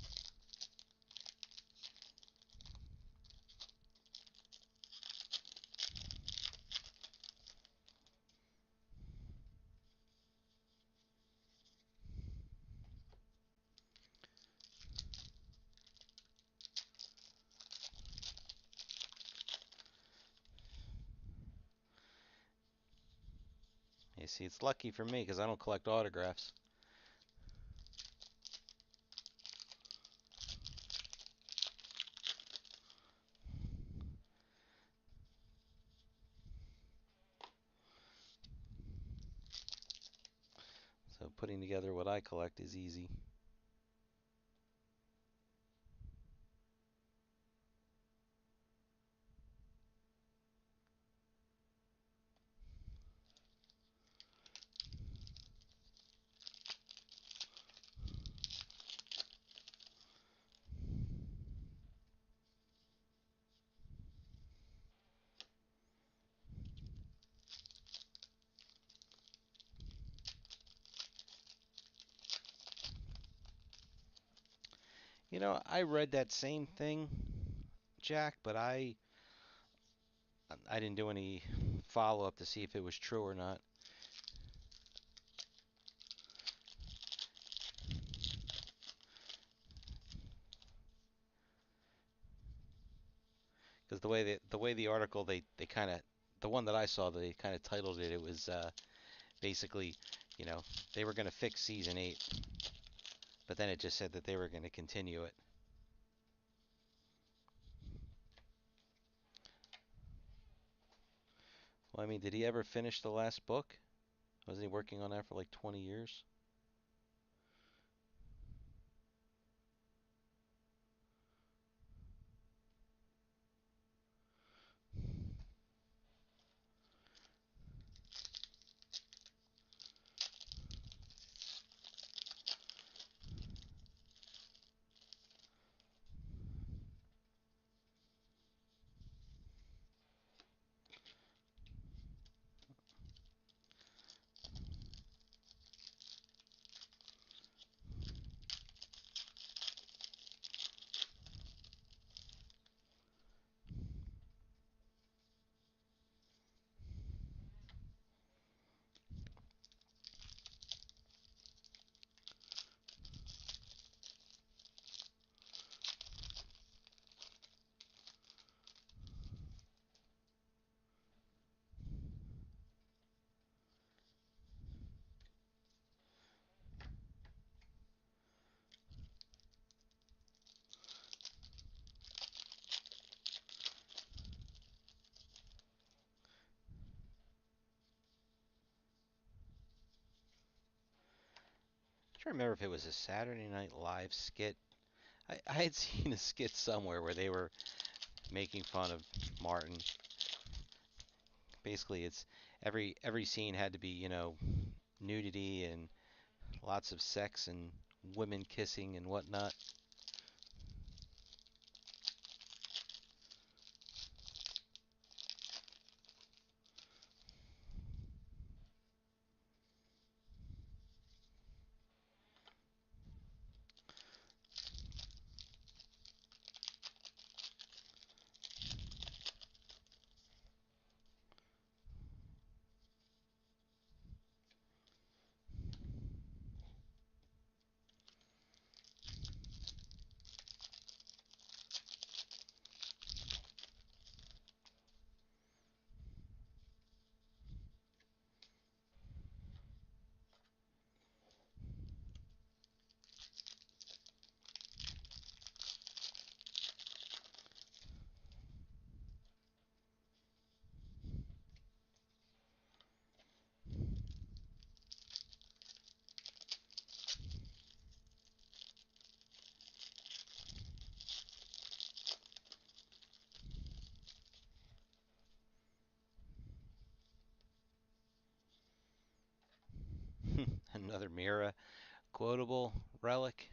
see. It's lucky for me because I don't collect autographs. So putting together what I collect is easy. You know, I read that same thing, Jack, but I didn't do any follow up to see if it was true or not. Because the article they kind of the one that I saw they kind of titled it. It was basically, you know, they were going to fix season 8, but then it just said that they were going to continue it. Well, I mean, did he ever finish the last book? Wasn't he working on that for like 20 years? I'm trying to remember if it was a Saturday Night Live skit. I had seen a skit somewhere where they were making fun of Martin. Basically, it's every scene had to be, nudity and lots of sex and women kissing and whatnot. Another Mira quotable relic.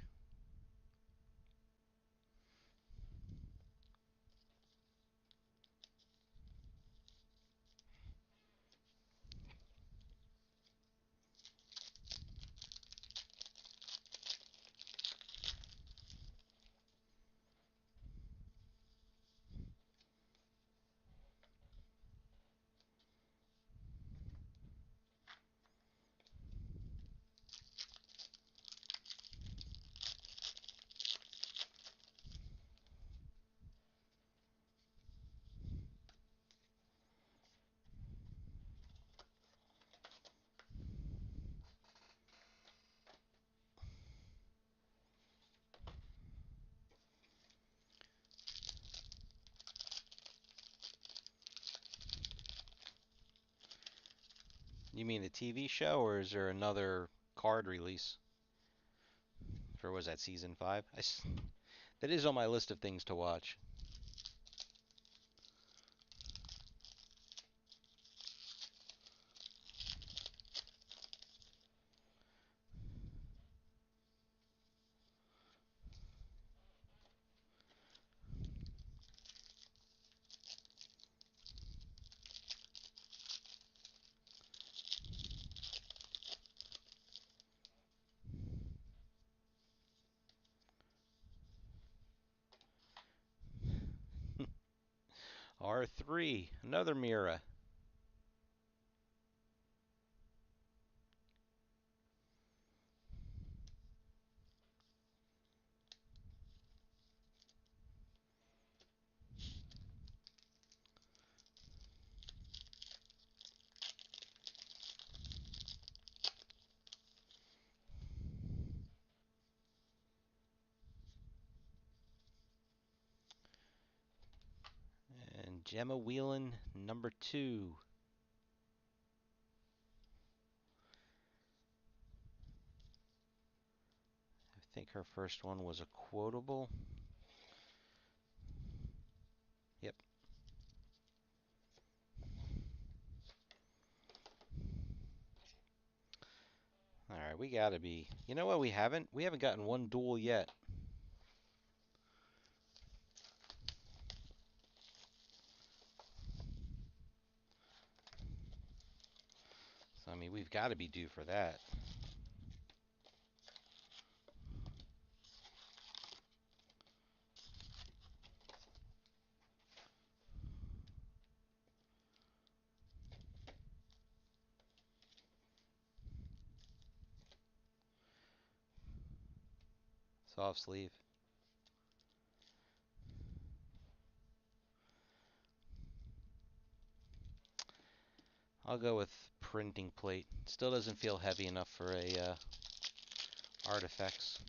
You mean a TV show, or is there another card release for, was that season 5? That is on my list of things to watch. R3, another Mira. And Gemma Whelan, number 2. I think her first one was a quotable. Yep. All right, we gotta be. You know what? We haven't gotten one duel yet. So I mean, we've got to be due for that. Soft sleeve. I'll go with printing plate. Still doesn't feel heavy enough for a artifacts.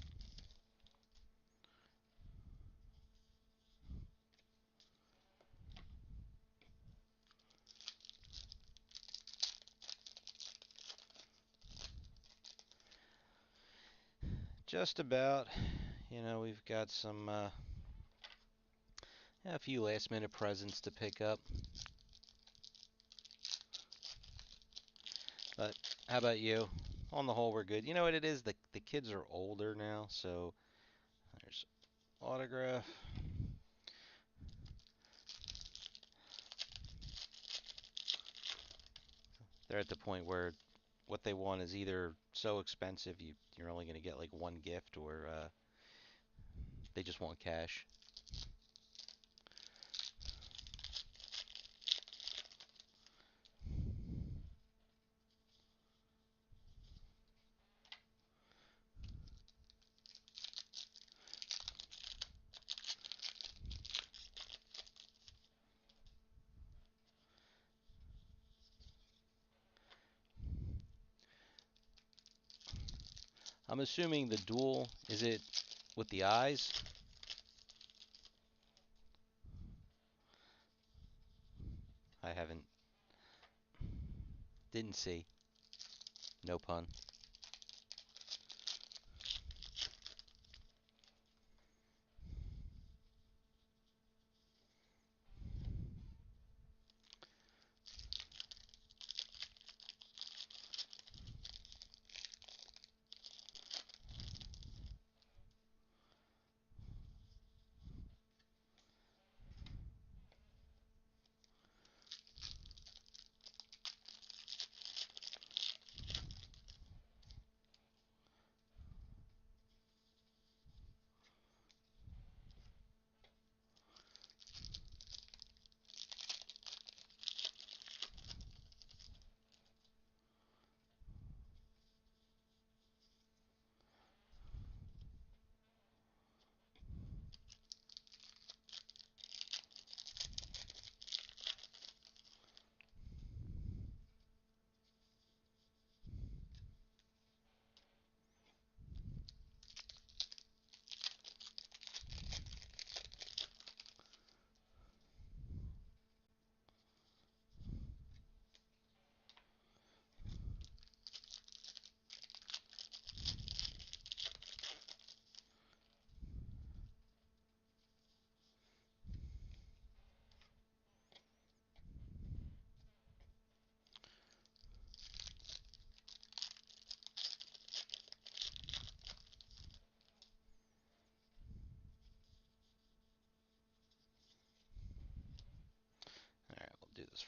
Just about. You know, we've got some a few last minute presents to pick up. But how about you? On the whole, we're good. You know what it is? The kids are older now, so there's autograph. They're at the point where what they want is either so expensive you're only going to get like one gift, or they just want cash. I'm assuming the duel, is it with the eyes? I haven't, didn't see. No pun.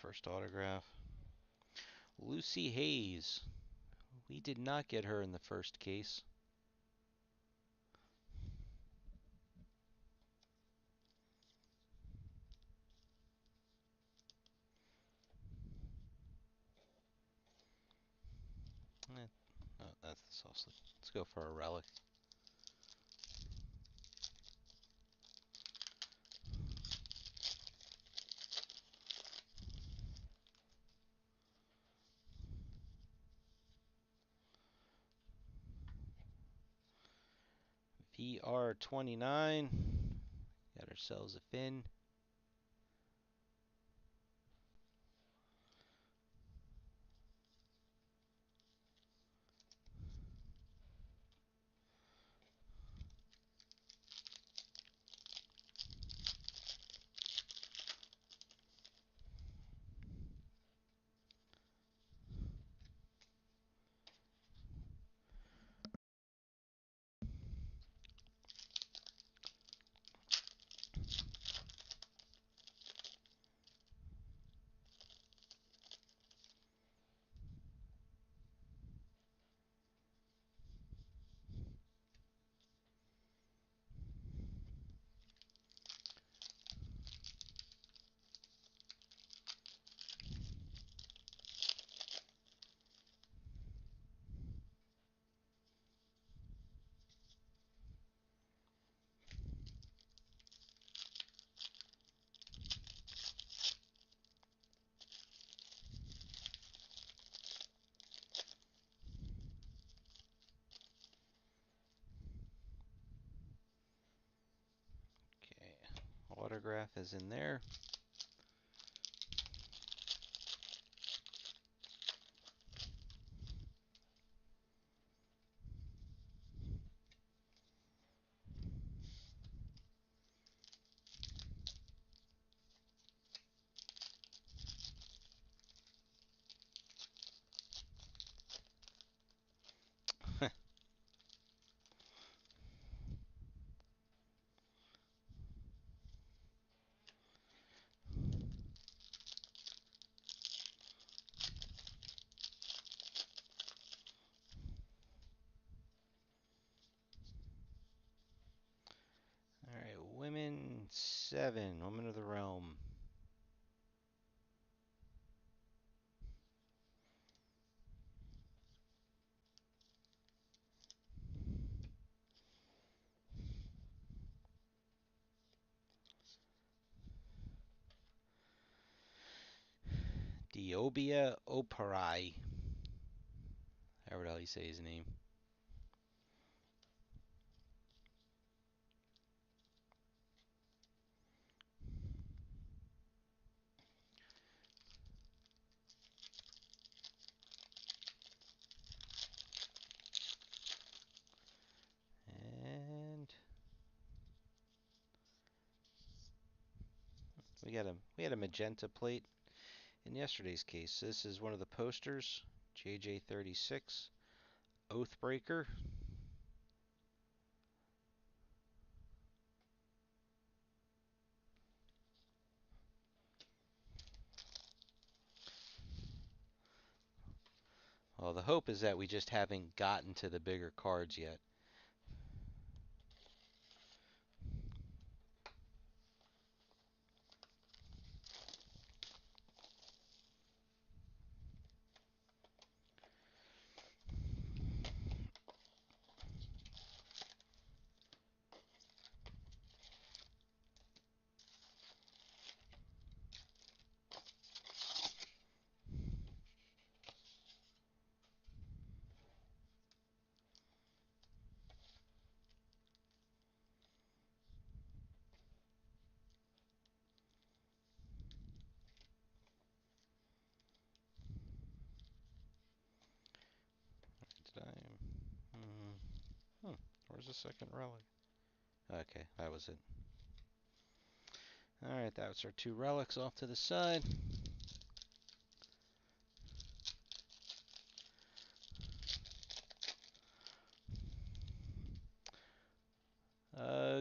first autograph. Lucy Hayes. We did not get her in the first case. No, that's the soft sleeve. Let's go for a relic. VR29. Got ourselves a Finn. Okay, autograph is in there. Alright, Women 7, Women of the Realm. Diobia Oparai. However the hell you say his name. And we had a magenta plate in yesterday's case. This is one of the posters, JJ36, Oathbreaker. Well, the hope is that we just haven't gotten to the bigger cards yet. Did I? Where's the second relic? Okay, that was it. Alright, that's our two relics off to the side.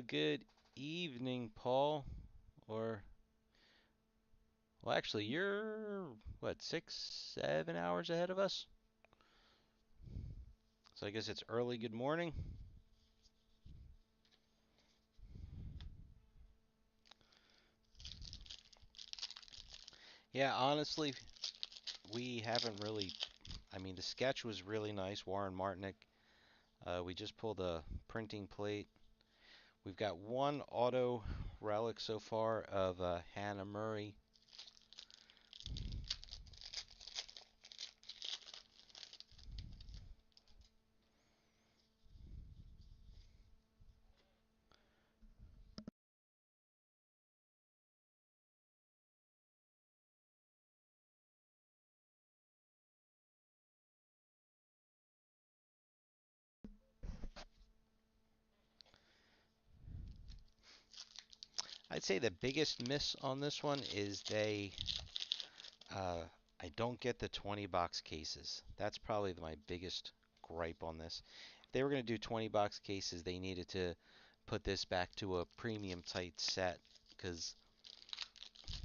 Good evening, Paul. Or, Well, actually, you're what, 6, 7 hours ahead of us? So I guess it's early good morning. Yeah, honestly, we haven't really. I mean, the sketch was really nice, Warren Martinick. We just pulled a printing plate. We've got one auto relic so far of Hannah Murray. I'd say the biggest miss on this one is uh, I don't get the 20 box cases. That's probably my biggest gripe on this. If they were going to do 20 box cases, they needed to put this back to a premium tight set because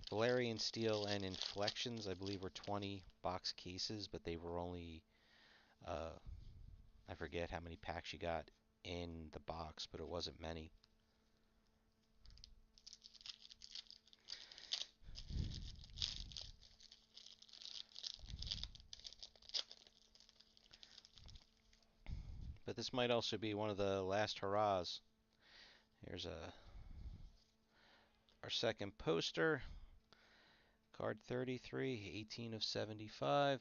Valerian Steel and Inflections, I believe, were 20 box cases, but they were only, uh, I forget how many packs you got in the box, but it wasn't many. But this might also be one of the last hurrahs. Here's our second poster, card 33, 18 of 75.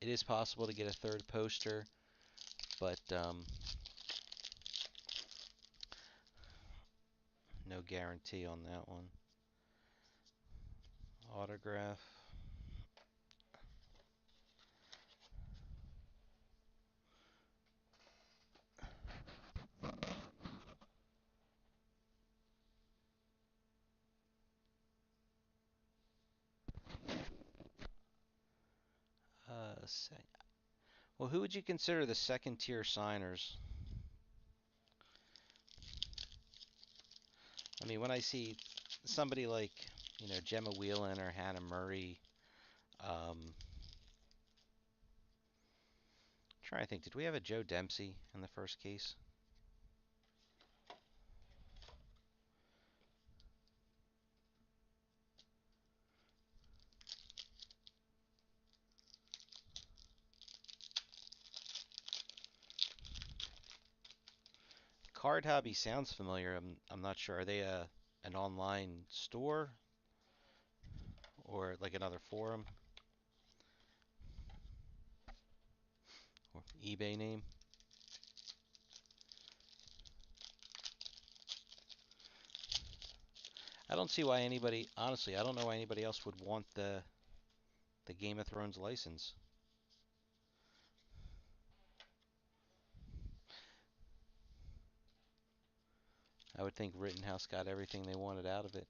It is possible to get a third poster, but no guarantee on that one. Autograph. Well, who would you consider the second tier signers? I mean, when I see somebody like, Gemma Whelan or Hannah Murray, trying to think, did we have a Joe Dempsey in the first case? Card Hobby sounds familiar. I'm not sure. Are they an online store or like another forum or eBay name? I don't see why anybody, honestly, I don't know why anybody else would want the Game of Thrones license. I would think Rittenhouse got everything they wanted out of it.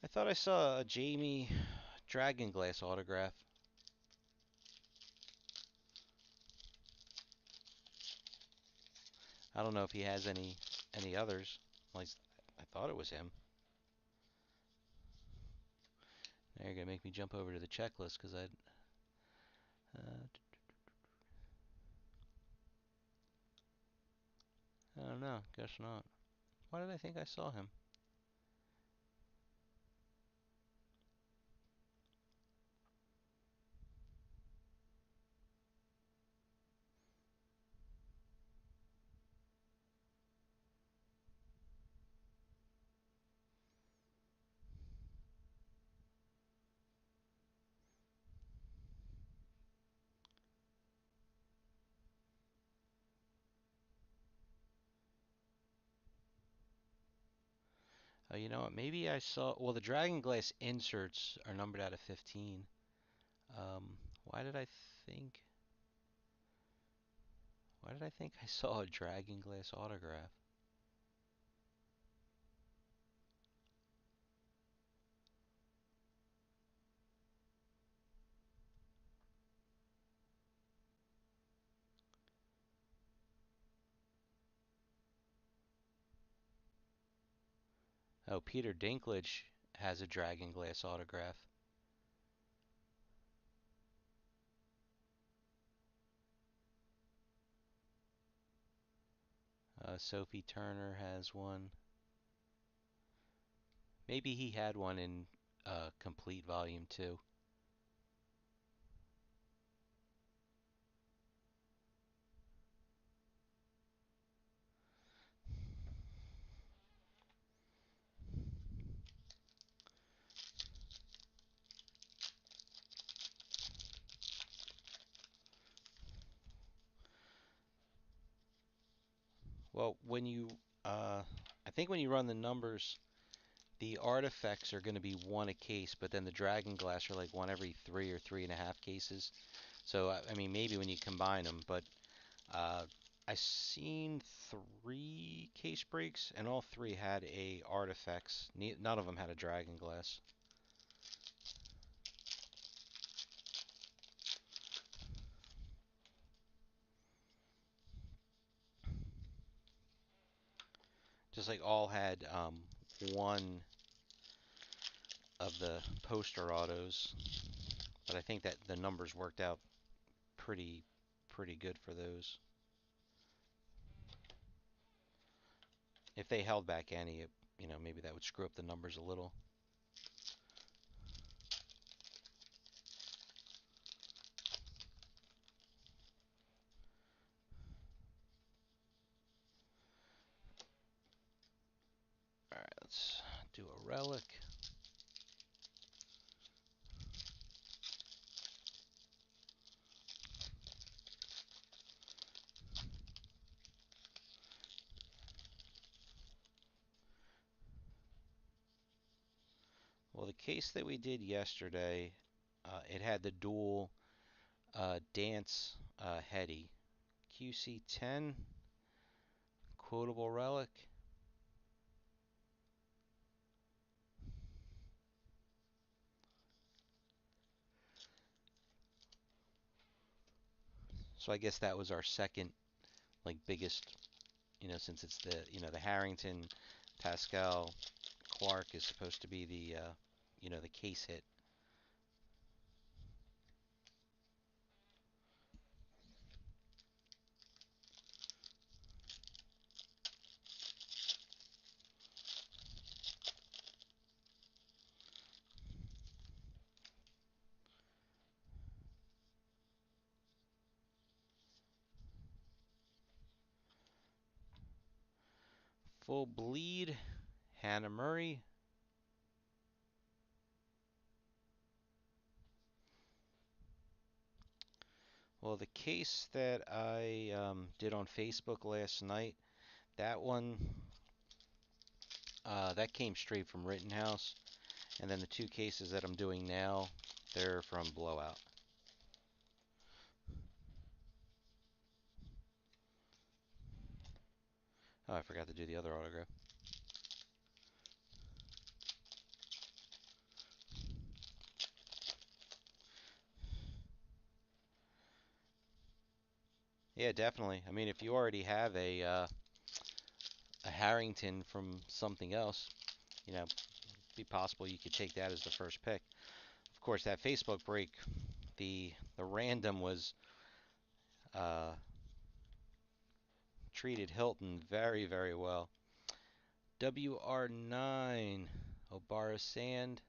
I thought I saw a Jamie Dragonglass autograph. I don't know if he has any others. Like, I thought it was him. Now you're gonna make me jump over to the checklist because I don't know. Guess not. Why did I think I saw him? Oh, you know what? Maybe I saw. Well, the Dragon Glass inserts are numbered out of 15. Why did I think? Why did I think I saw a Dragon Glass autograph? Oh, Peter Dinklage has a Dragon Glass autograph. Sophie Turner has one. Maybe he had one in complete volume 2. Well, I think when you run the numbers, the artifacts are going to be one a case, but then the Dragon Glass are like one every 3 or 3.5 cases. So I mean, maybe when you combine them, but uh, I seen 3 case breaks, and all 3 had a artifacts. None of them had a Dragon Glass. Just like all had one of the poster autos, but I think that the numbers worked out pretty pretty good for those. If they held back any, maybe that would screw up the numbers a little. All right, let's do a relic. Well, the case that we did yesterday, it had the dual dance heady. QC10, quotable relic. So I guess that was our second, like, biggest, since it's the Harrington, Pascal, Clark is supposed to be the case hit. Full bleed, Hannah Murray. Well, the case that I did on Facebook last night, that one, that came straight from Rittenhouse. And then the 2 cases that I'm doing now, they're from Blowout. Oh, I forgot to do the other autograph. Yeah, definitely. I mean, if you already have a Harrington from something else, be possible you could take that as the first pick. Of course, that Facebook break, the random was uh, treated Hilton very, very well. WR9, Obara Sand.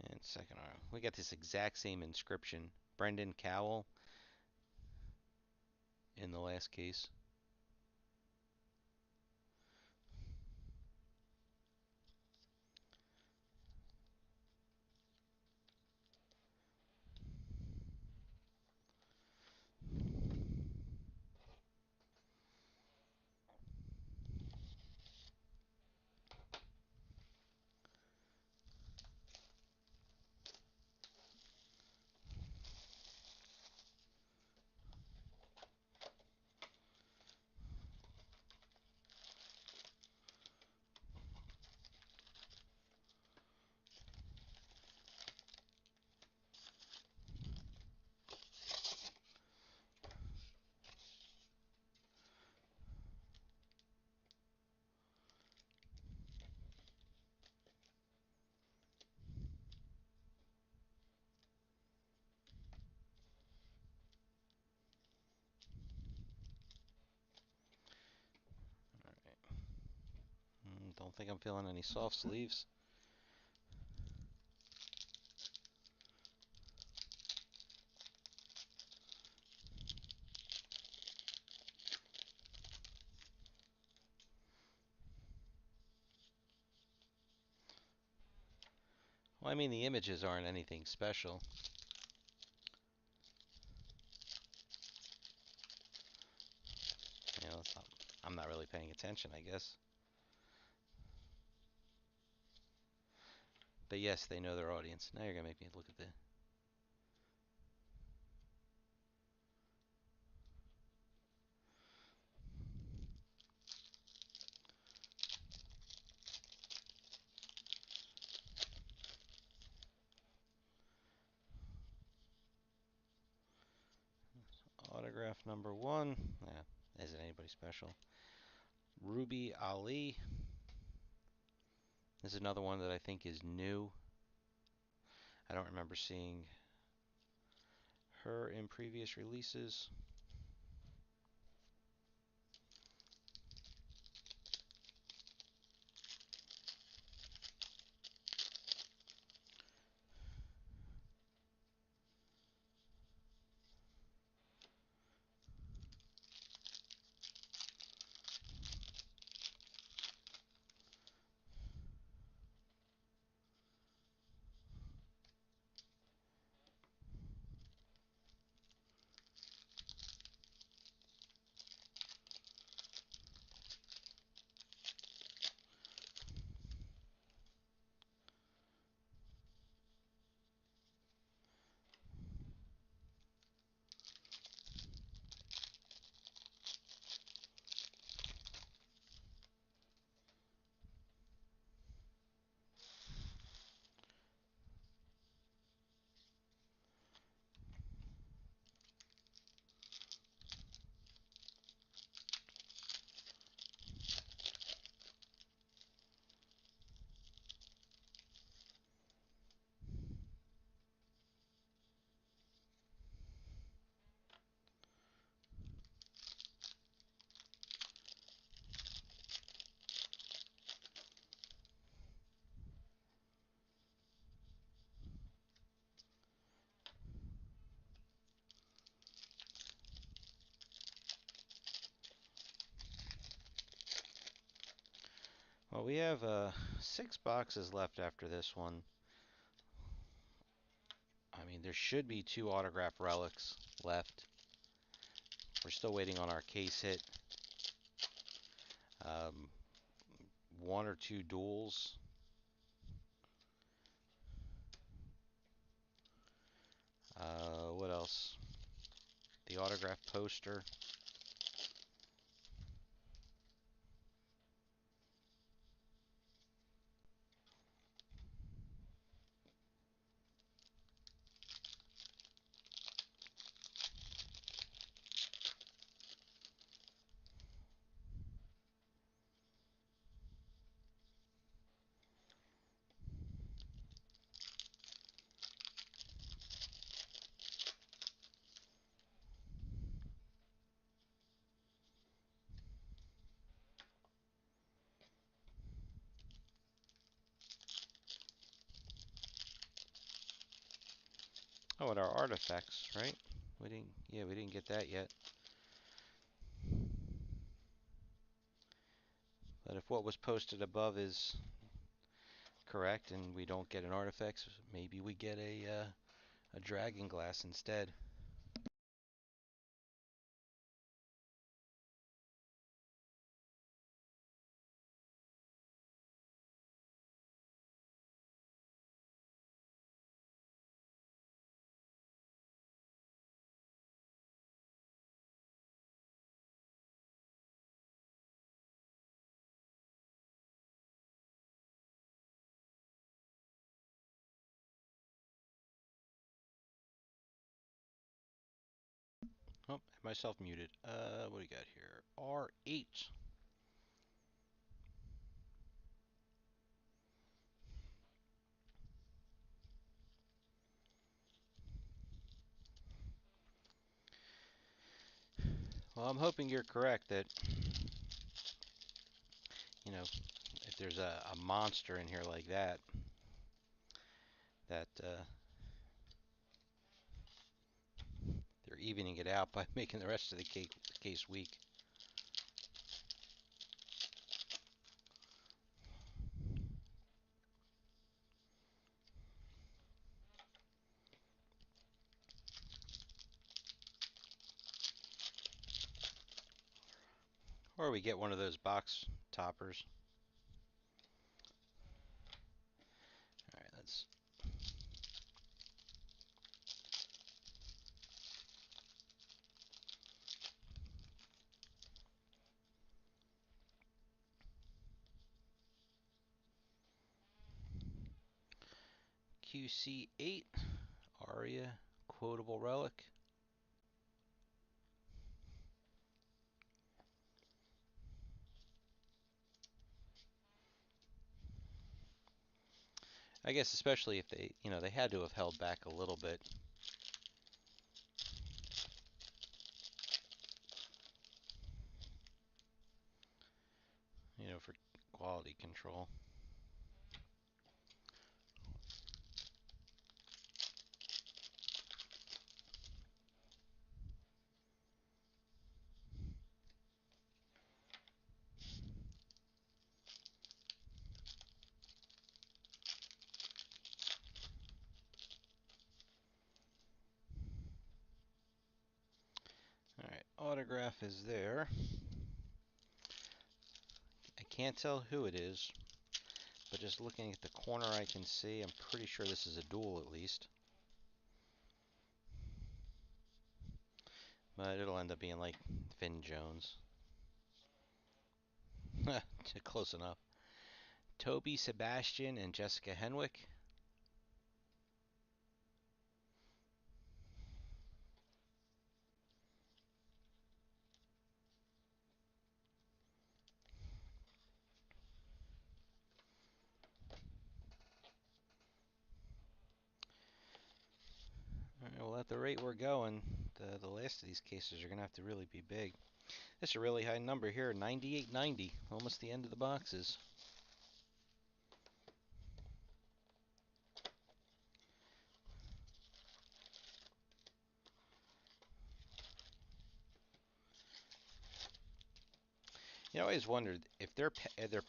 And second arm. We got this exact same inscription. Brendan Cowell in the last case. don't think I'm feeling any soft sleeves. Well, I mean, the images aren't anything special. You know, I'm not really paying attention, I guess. But yes, they know their audience. Now you're gonna make me look at the autograph number 1. Yeah, isn't anybody special. Ruby Ali. This is another one that I think is new. I don't remember seeing her in previous releases. Well, we have 6 boxes left after this one. I mean, there should be 2 autograph relics left. We're still waiting on our case hit. 1 or 2 duels. What else? The autograph poster. Oh, and our artifacts, right? We didn't get that yet. But if what was posted above is correct and we don't get an artifact, maybe we get a dragon glass instead. Oh, I have myself muted. What do you got here? R8. Well, I'm hoping you're correct that, you know, if there's a monster in here like that, that they're evening it out by making the rest of the case weak. Or we get one of those box toppers. All right, let's. QC8 Aria Quotable Relic. I guess especially if they, they had to have held back a little bit, for quality control. All right, autograph is there. I can't tell who it is, but just looking at the corner I can see, I'm pretty sure this is a dual at least. But it'll end up being like Finn Jones. Close enough. Toby Sebastian and Jessica Henwick. All right, well, at the rate we're going, the last of these cases are going to have to really be big. That's a really high number here, 98.90, almost the end of the boxes. I always wondered if their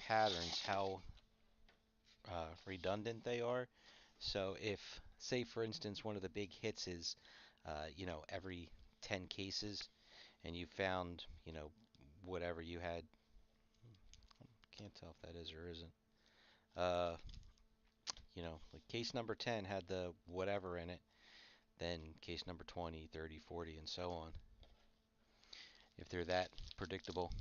patterns, how redundant they are. So if, say for instance, one of the big hits is, every 10 cases, and you found, whatever you had, can't tell if that is or isn't. Like case number 10 had the whatever in it, then case number 20, 30, 40, and so on. If they're that predictable.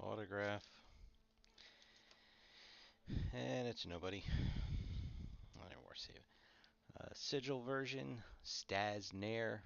Autograph. And it's nobody. I never more save. Sigil version, Stas Nair.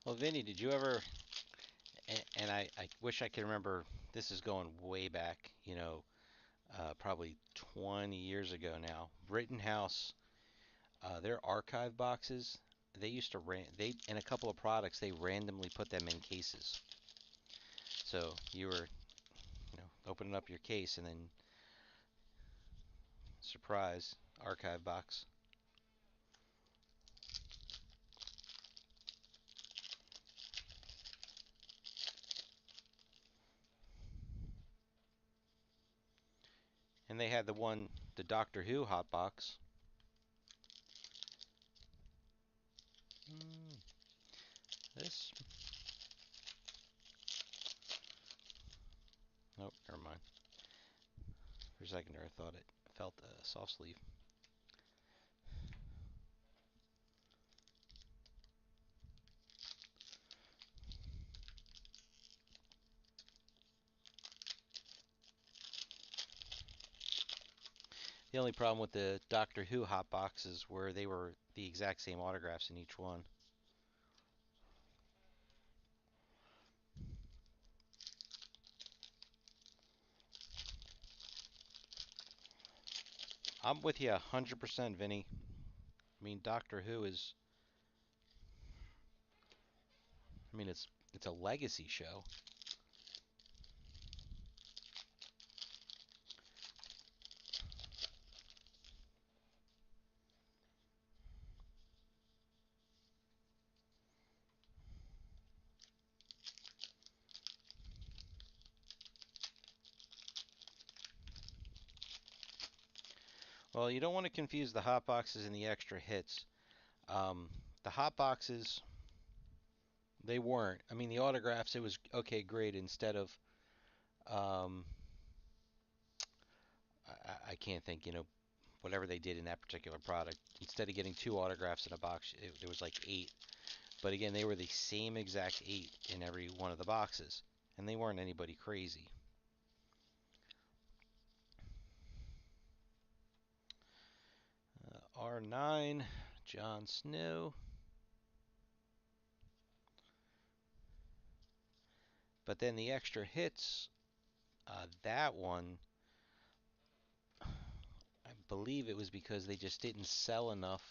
Well, Vinny, did you ever? And I wish I could remember. This is going way back. Probably 20 years ago now. Rittenhouse, their archive boxes. They used to they in a couple of products they randomly put them in cases. So you were, opening up your case and then surprise archive box. And they had the Doctor Who hot box. Mm, this. Nope, never mind. For a second there, I thought it felt a soft sleeve. The only problem with the Doctor Who hot boxes were they were the exact same autographs in each one. I'm with you 100%, Vinny. I mean, Doctor Who is. I mean, it's a legacy show. Well, you don't want to confuse the hot boxes and the extra hits. Um, the hot boxes, they weren't. I mean, the autographs, it was okay, great. Instead of, um, I can't think, whatever they did in that particular product. Instead of getting two autographs in a box, there was like eight. But again, they were the same exact eight in every one of the boxes, and they weren't anybody crazy. R9, Jon Snow. But then the extra hits, that one, I believe it was because they just didn't sell enough,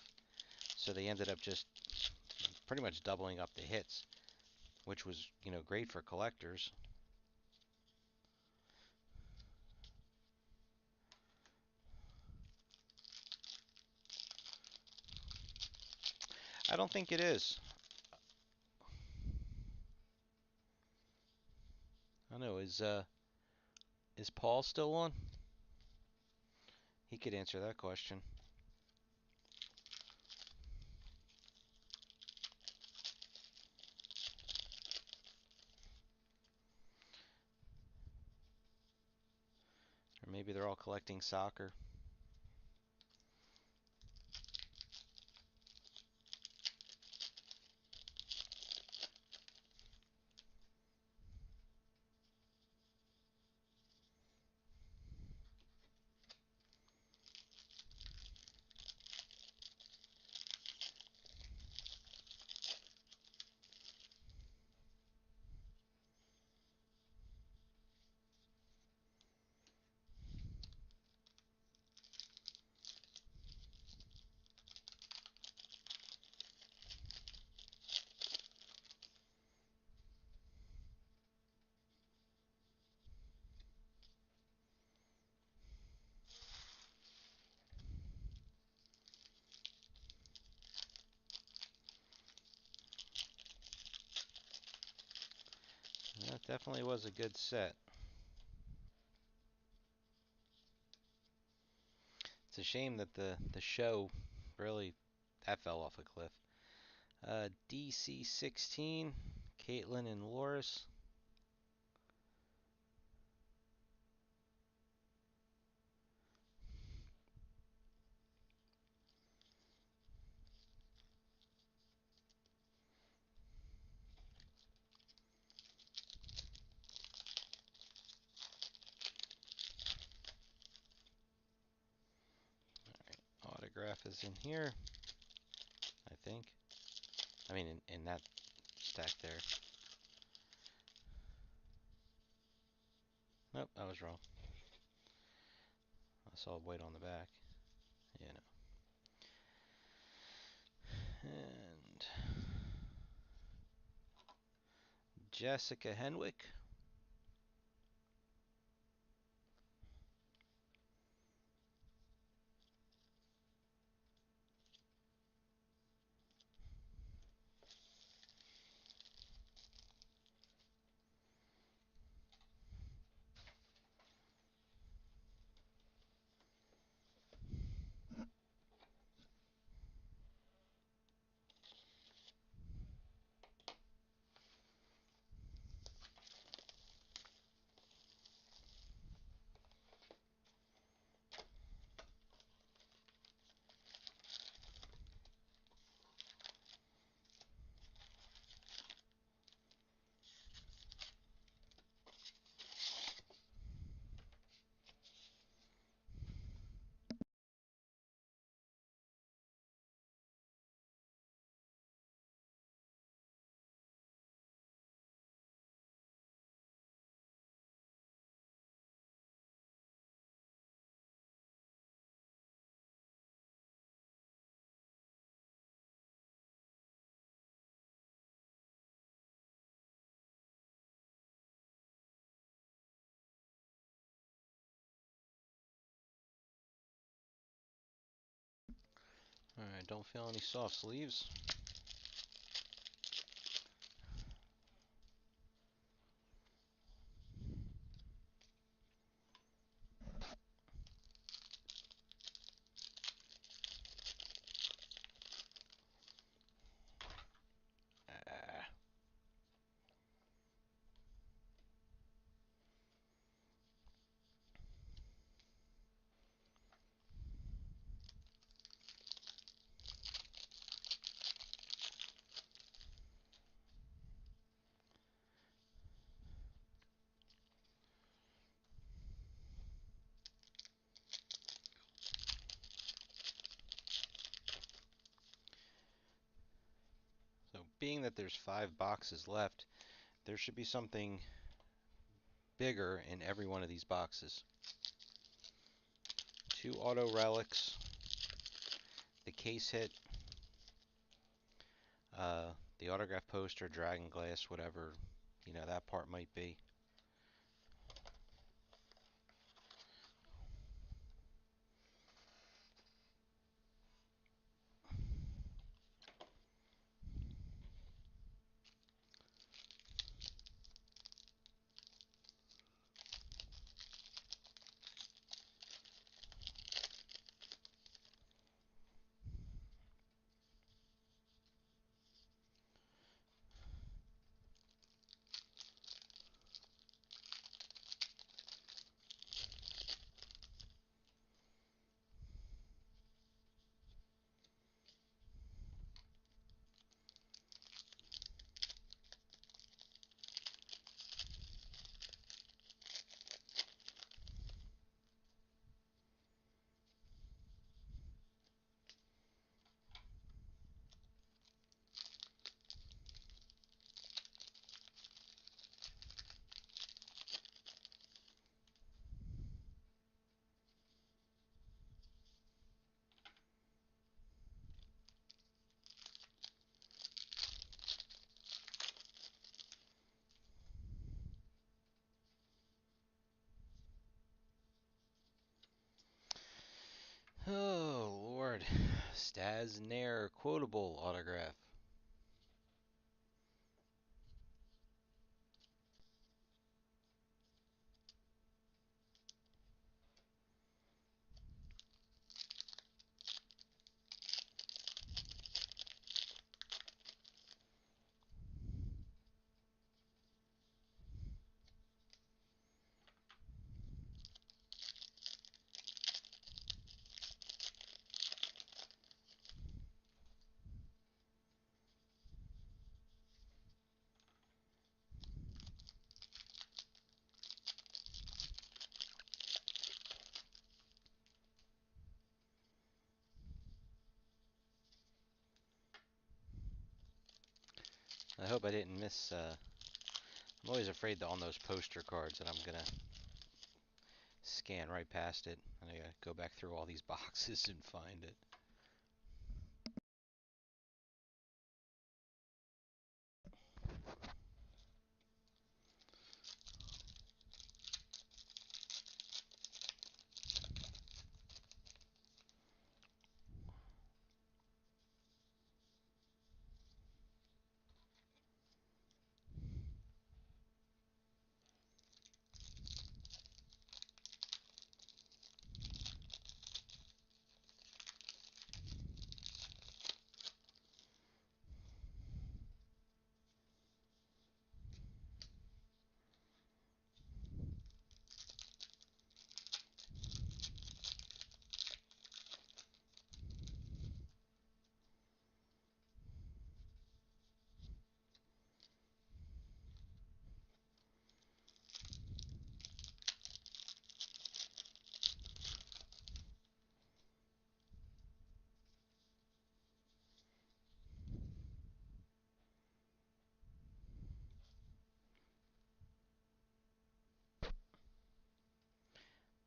so they ended up just pretty much doubling up the hits, which was, great for collectors. I don't think it is. I don't know. Is Paul still on? He could answer that question. Or maybe they're all collecting soccer. That definitely was a good set. It's a shame that the show really that fell off a cliff. DC 16, Caitlin and Loris. Autograph is in here, I think. I mean, in that stack there. Nope, I was wrong. I saw white on the back. Yeah, no. And Jessica Henwick. Alright, don't feel any soft sleeves. Ah. So, being that there's 5 boxes left, there should be something bigger in every one of these boxes. 2 auto relics, the case hit, the autograph poster, dragon glass, whatever, that part might be. Oh, Lord. Stas Nair quotable autograph. I hope I didn't miss. I'm always afraid that on those poster cards that I'm gonna scan right past it, and I gotta go back through all these boxes and find it.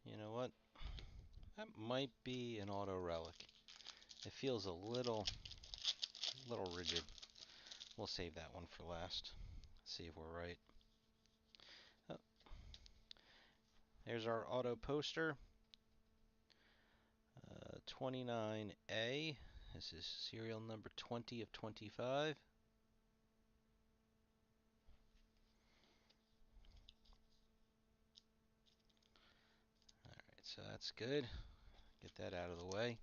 You know what? That might be an auto relic. It feels a little rigid. We'll save that one for last. See if we're right. Oh, there's our auto poster. 29A. This is serial number 20 of 25. Alright, so that's good. Get that out of the way.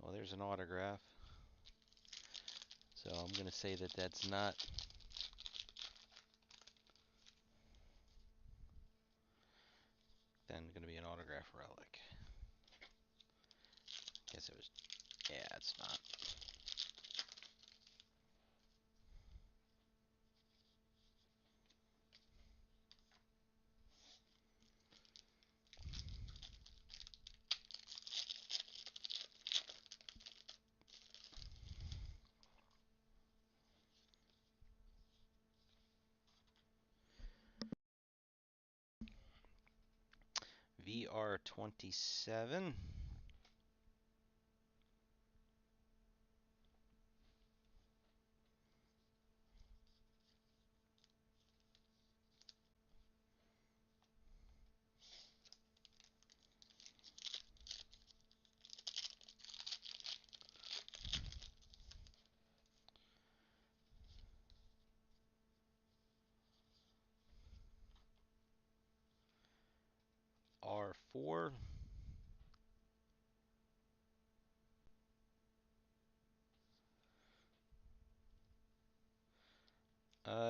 Well, there's an autograph. So I'm going to say that that's not then going to be an autograph relic. Guess it was, yeah, it's not. VR27. R4.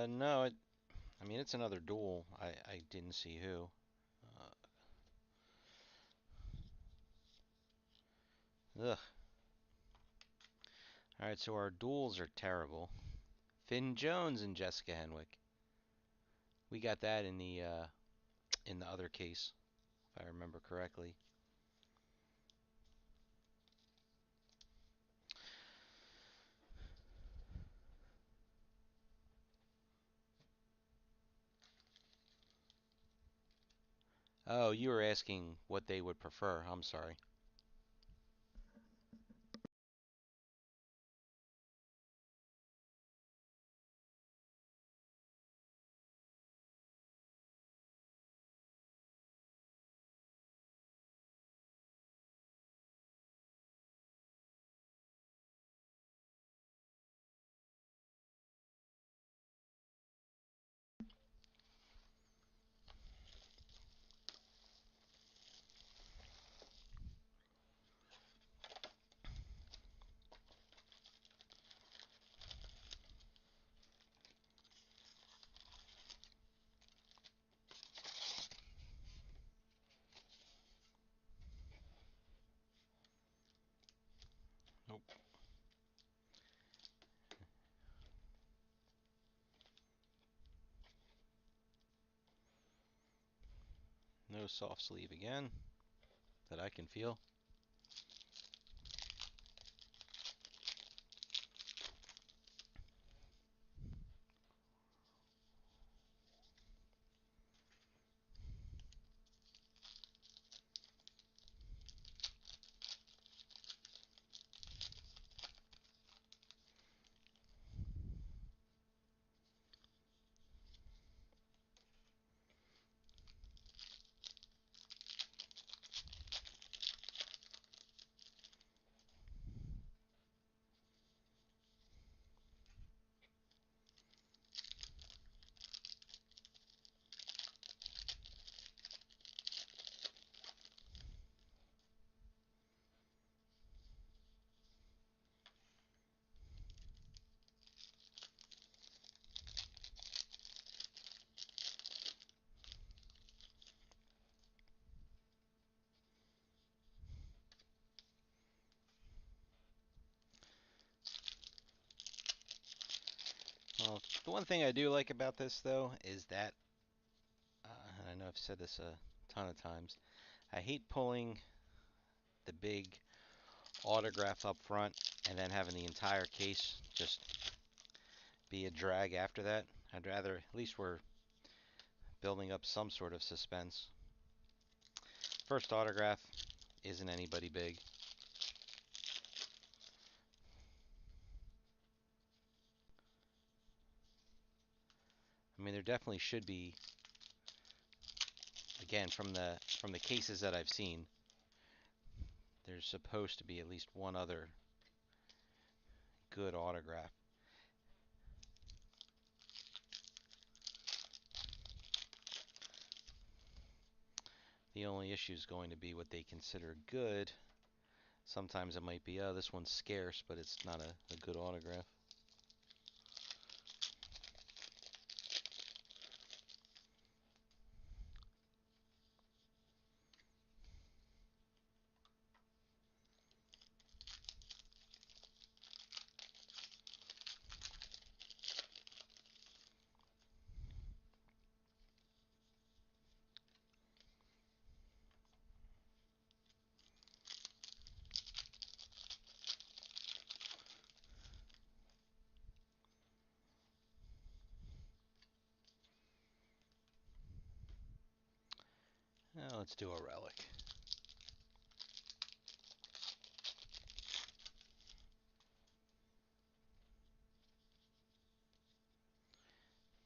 No, I mean, it's another duel. I didn't see who. Ugh. Alright, so our duels are terrible. Finn Jones and Jessica Henwick. We got that in the other case, if I remember correctly. Oh, you were asking what they would prefer. I'm sorry. No soft sleeve again that I can feel. Well, the one thing I do like about this, though, is that, and I know I've said this a ton of times, I hate pulling the big autograph up front and then having the entire case just be a drag after that. I'd rather, at least we're building up some sort of suspense. First autograph isn't anybody big. I mean, there definitely should be, again, from the cases that I've seen, there's supposed to be at least one other good autograph. The only issue is going to be what they consider good. Sometimes it might be, oh, this one's scarce, but it's not a good autograph. Now let's do a relic.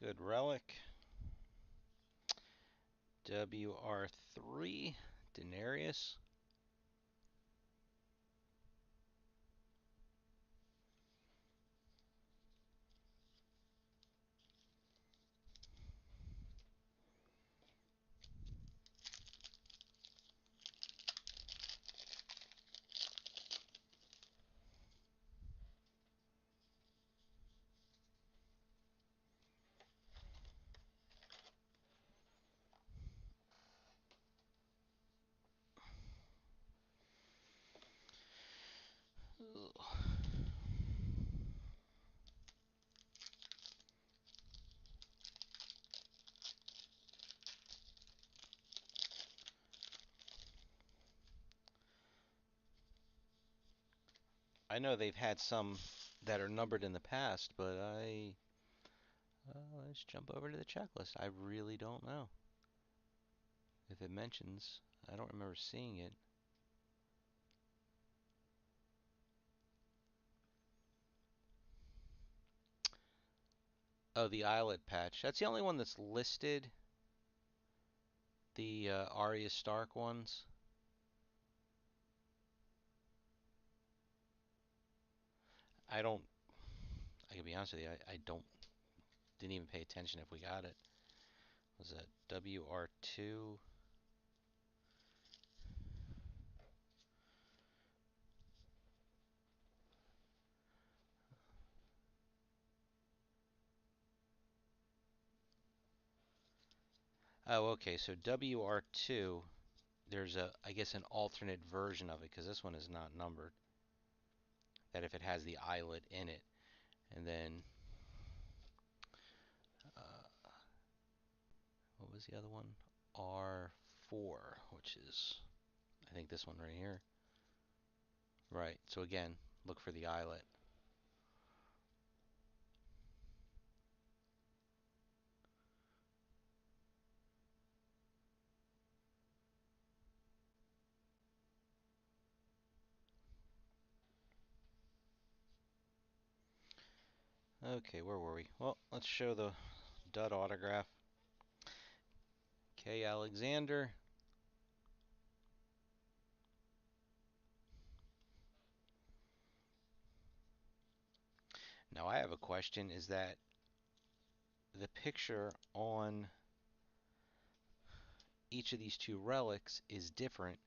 Good relic. WR3, Denarius. I know they've had some that are numbered in the past, but let's jump over to the checklist. I really don't know if it mentions. I don't remember seeing it. Oh, the eyelet patch. That's the only one that's listed. The Arya Stark ones. I don't. I can be honest with you. I don't. Didn't even pay attention if we got it. Was that WR2? Oh, okay. So WR2. There's I guess, an alternate version of it because this one is not numbered. That if it has the eyelet in it, and then what was the other one? R4. 4, which is, I think, this one right here. Right, so again, look for the eyelet. Okay, where were we? Well, let's show the dud autograph. K. Alexander. Now I have a question, is that the picture on each of these two relics is different,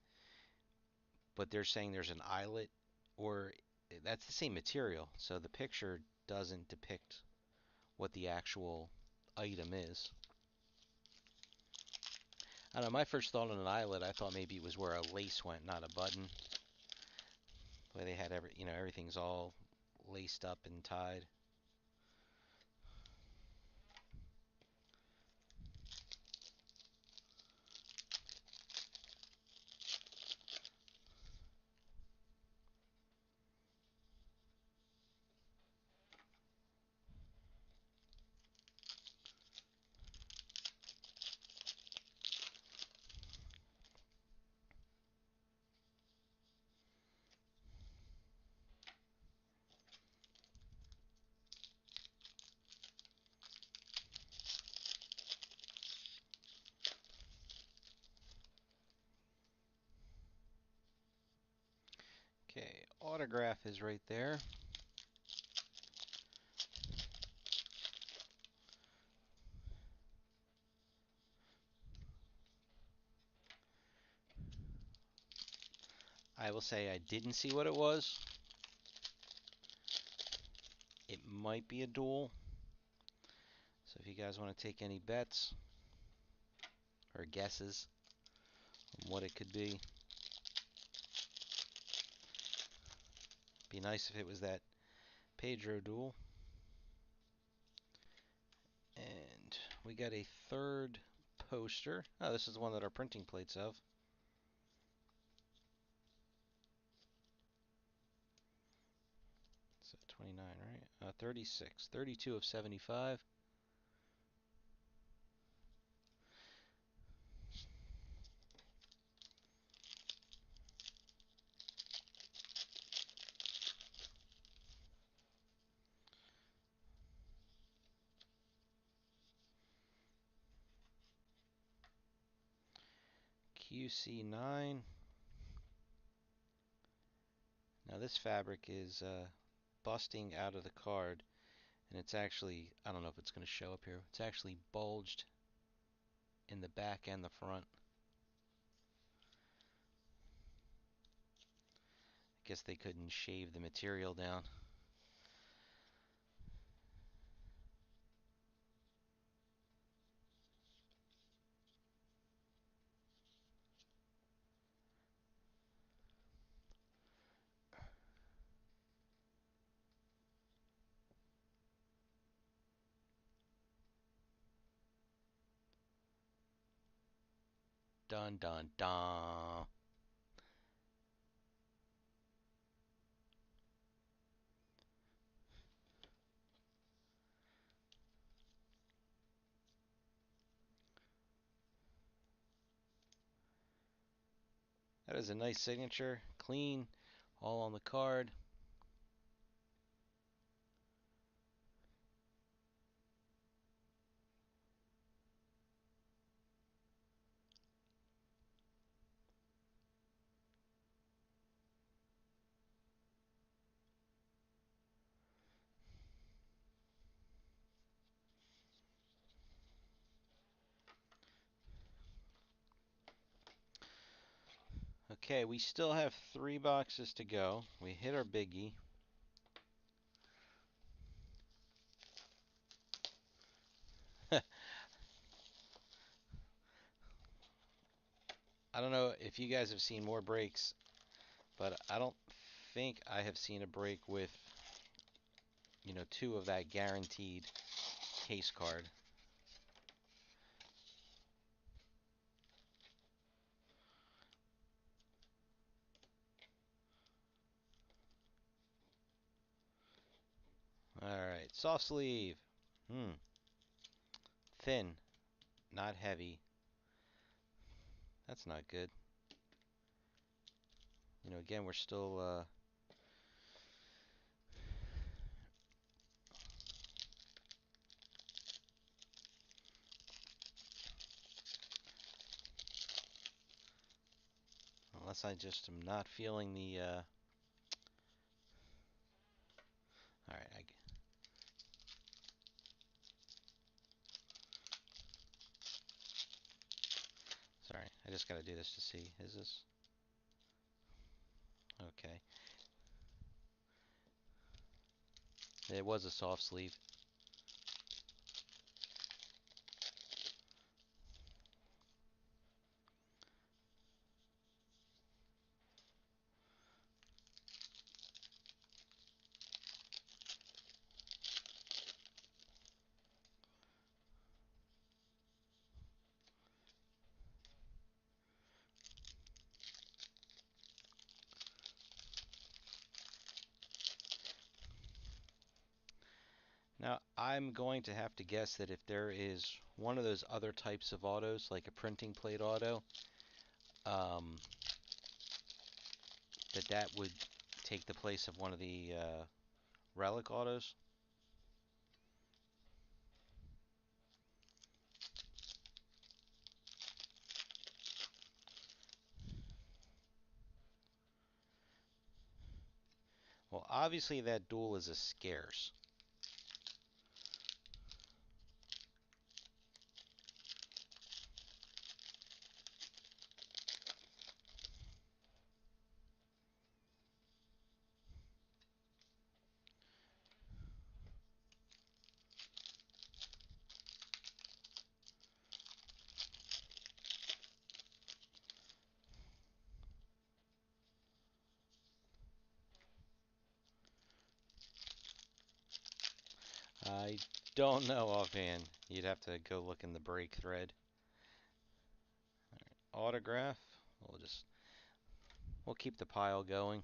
but they're saying there's an eyelet, or that's the same material, so the picture doesn't depict what the actual item is. I don't know, my first thought on an eyelet, I thought maybe it was where a lace went, not a button. The way they had everything's all laced up and tied. Okay, autograph is right there. I will say I didn't see what it was. It might be a duel. So if you guys want to take any bets or guesses on what it could be nice if it was that Pedro duel. And we got a third poster. Oh, this is the one that our printing plates have. So 29, right? 36. 32 of 75. QC9. Now this fabric is busting out of the card, and it's actually, I don't know if it's going to show up here, it's actually bulged in the back and the front. I guess they couldn't shave the material down. Dun dun dun. That is a nice signature, clean, all on the card. Okay, we still have 3 boxes to go. We hit our biggie. I don't know if you guys have seen more breaks, but I don't think I have seen a break with, 2 of that guaranteed case card. Alright, soft sleeve. Thin, not heavy. That's not good. You know, again, we're still, unless I just am not feeling the, alright, sorry, I just gotta do this to see. Is this? Okay. It was a soft sleeve. Now, I'm going to have to guess that if there is one of those other types of autos, like a printing plate auto, um, that would take the place of one of the relic autos. Well, obviously that duel is a scarce. I don't know offhand. You'd have to go look in the break thread. Right. Autograph. We'll keep the pile going.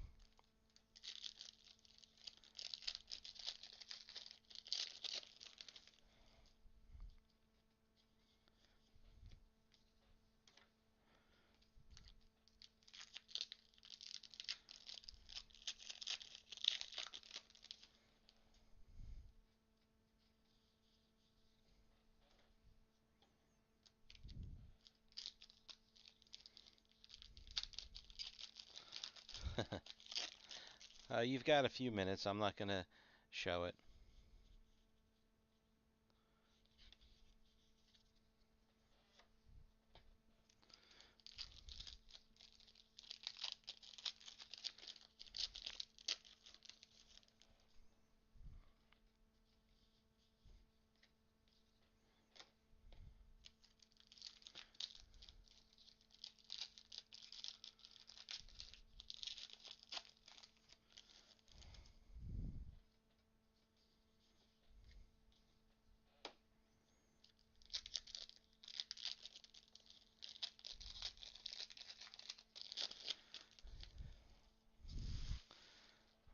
You've got a few minutes. I'm not going to show it.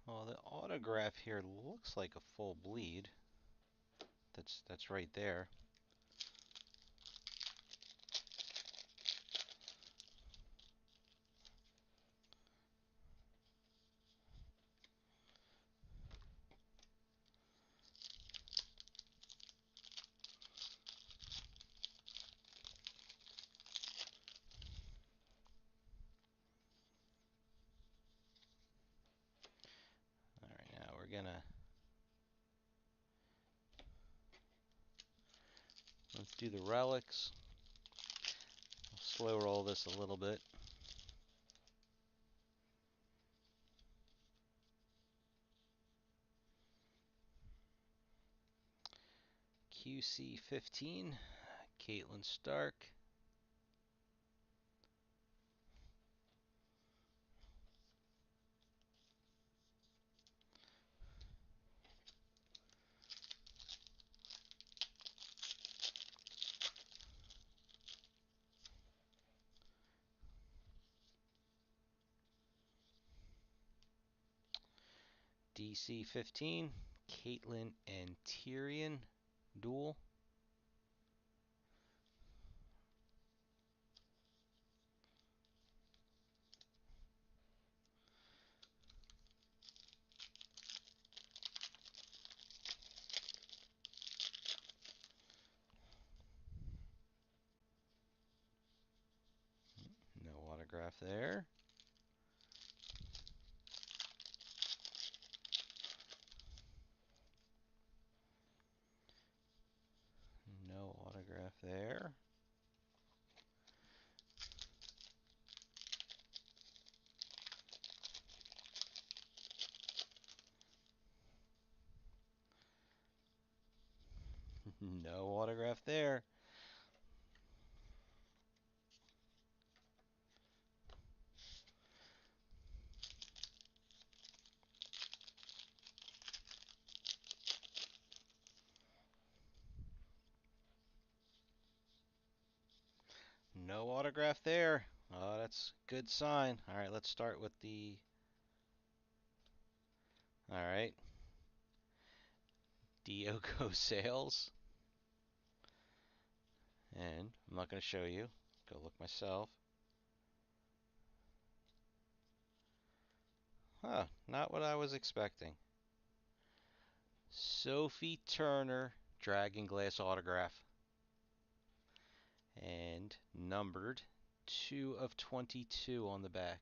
Well, the autograph here looks like a full bleed. That's right there. All right, now let's do the relics. I'll slow roll this a little bit. QC 15, Caitlin Stark. DC 15, Caitlyn and Tyrion duel. No autograph there. No autograph there. No autograph there. No autograph there. Oh, that's a good sign. All right, let's start with the. All right. Diogo Sales. And I'm not going to show you. Go look myself. Huh, not what I was expecting. Sophie Turner, Dragon Glass autograph. And numbered 2 of 22 on the back.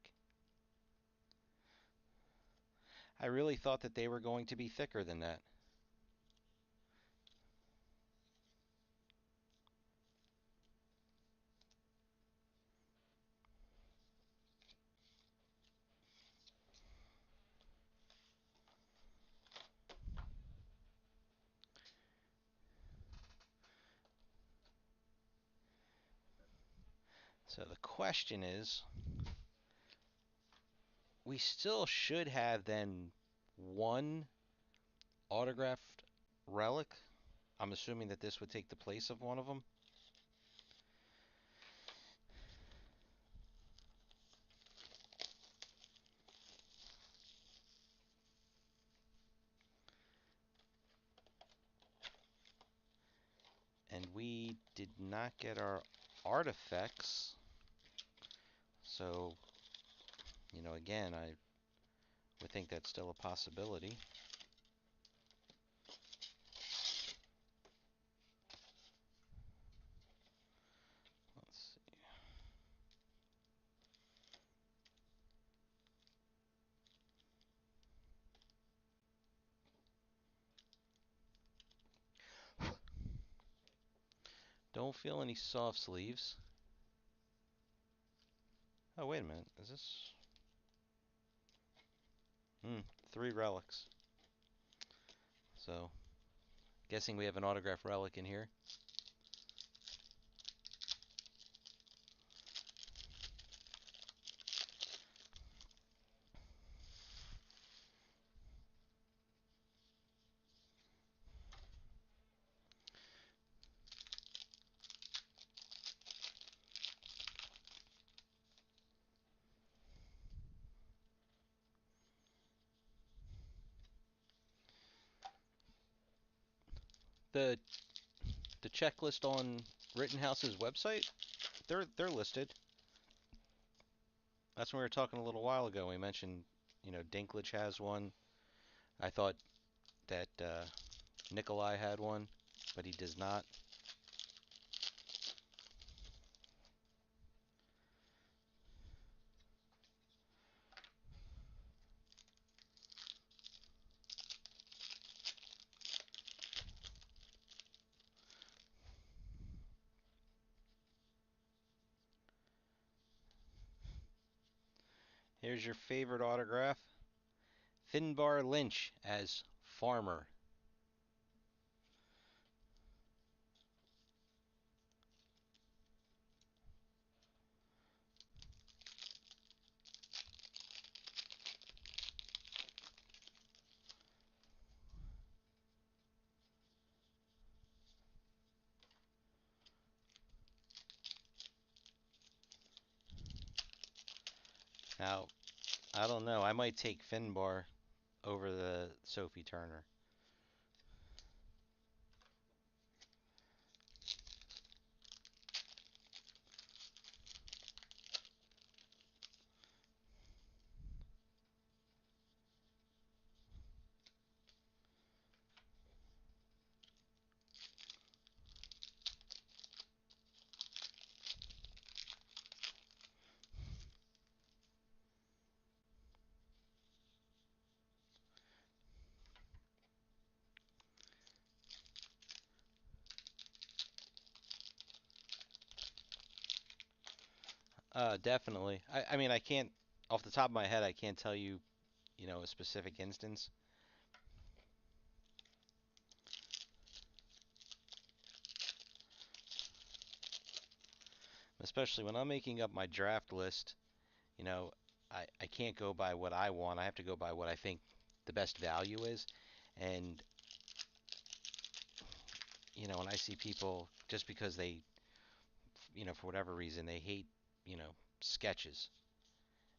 I really thought that they were going to be thicker than that. So the question is, we still should have then one autographed relic. I'm assuming that this would take the place of one of them. And we did not get our artifacts. So, again, I would think that's still a possibility. Let's see. Don't feel any soft sleeves. Oh, wait a minute. Is this? 3 relics. So, guessing we have an autographed relic in here. The the checklist on Rittenhouse's website, they're listed. That's when we were talking a little while ago. We mentioned, Dinklage has one. I thought that Nikolai had one, but he does not. Here's your favorite autograph. Finbar Lynch as Farmer. Now, I don't know. I might take Finbar over the Sophie Turner. Definitely. I mean, I can't, off the top of my head, I can't tell you, a specific instance. Especially when I'm making up my draft list, you know, I can't go by what I want. I have to go by what I think the best value is. And, when I see people, just because they, for whatever reason, they hate, sketches,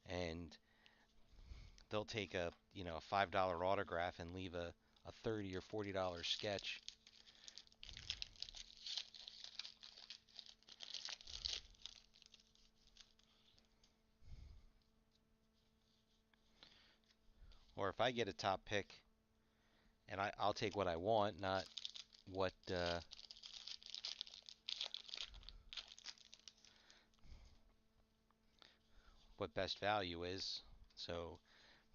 and they'll take a $5 autograph and leave a 30 or $40 sketch. Or if I get a top pick, and I'll take what I want, not what what best value is. So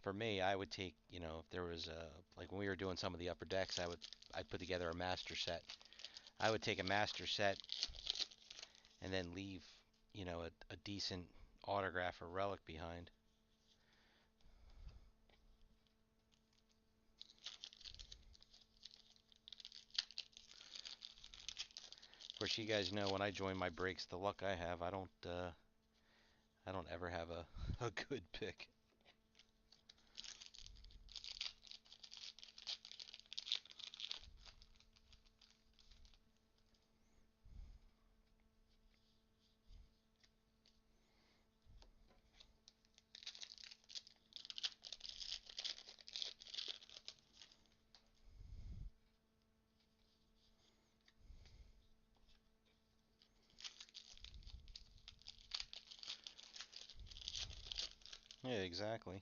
for me, I would take, if there was like when we were doing some of the upper decks, I'd put together a master set. I would take a master set and then leave, a decent autograph or relic behind. Of course, you guys know when I join my breaks, the luck I have, I don't ever have a good pick. Yeah, exactly.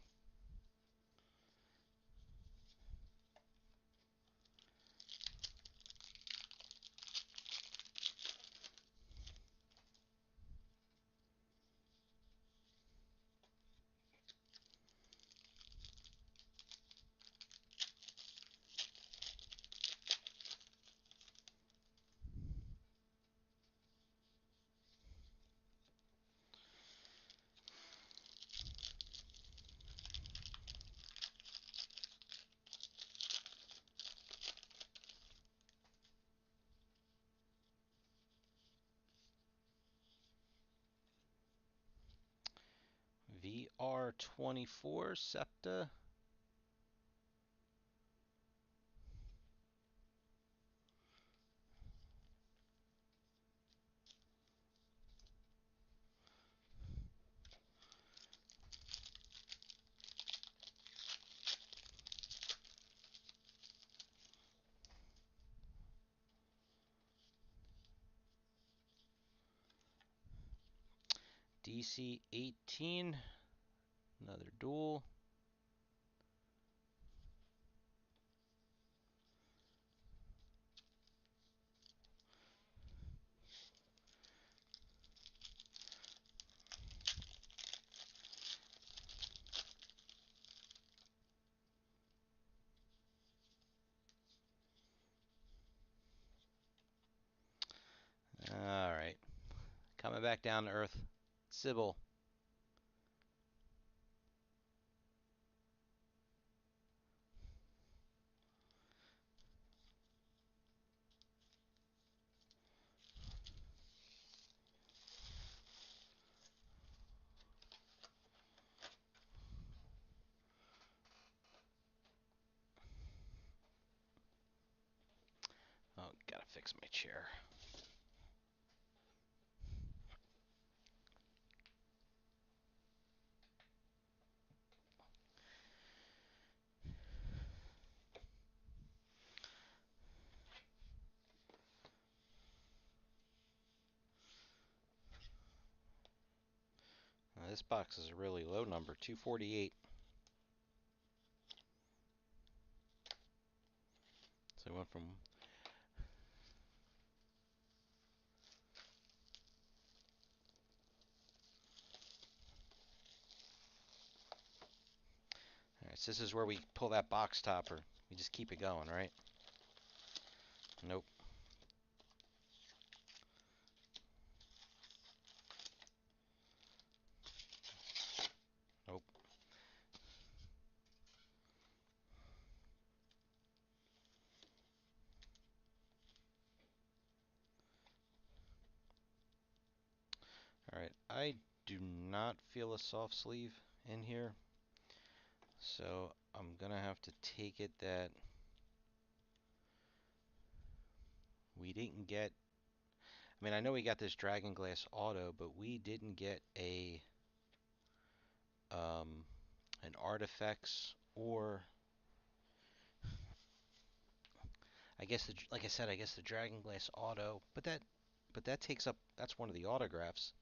VR24 SEPTA. DC 18. Another duel. Alright. Coming back down to earth. Sybil. Oh, gotta fix my chair. This box is a really low number, 248. So I went from... Alright, so this is where we pull that box topper. We just keep it going, right? Nope. Alright, I do not feel a soft sleeve in here, so I'm gonna have to take it that we didn't get, I mean, I know we got this Dragon Glass Auto, but we didn't get an Artifacts, or I guess like I said, I guess the Dragon Glass Auto, but that takes up, that's one of the autographs.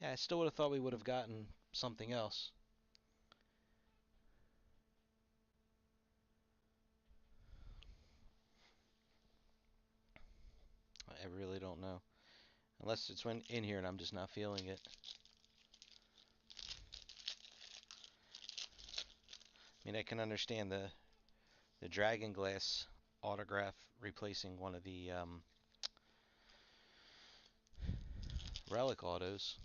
Yeah, I still would have thought we would have gotten something else. I really don't know. Unless it's when in here and I'm just not feeling it. I mean, I can understand the Dragon Glass autograph replacing one of the relic autos.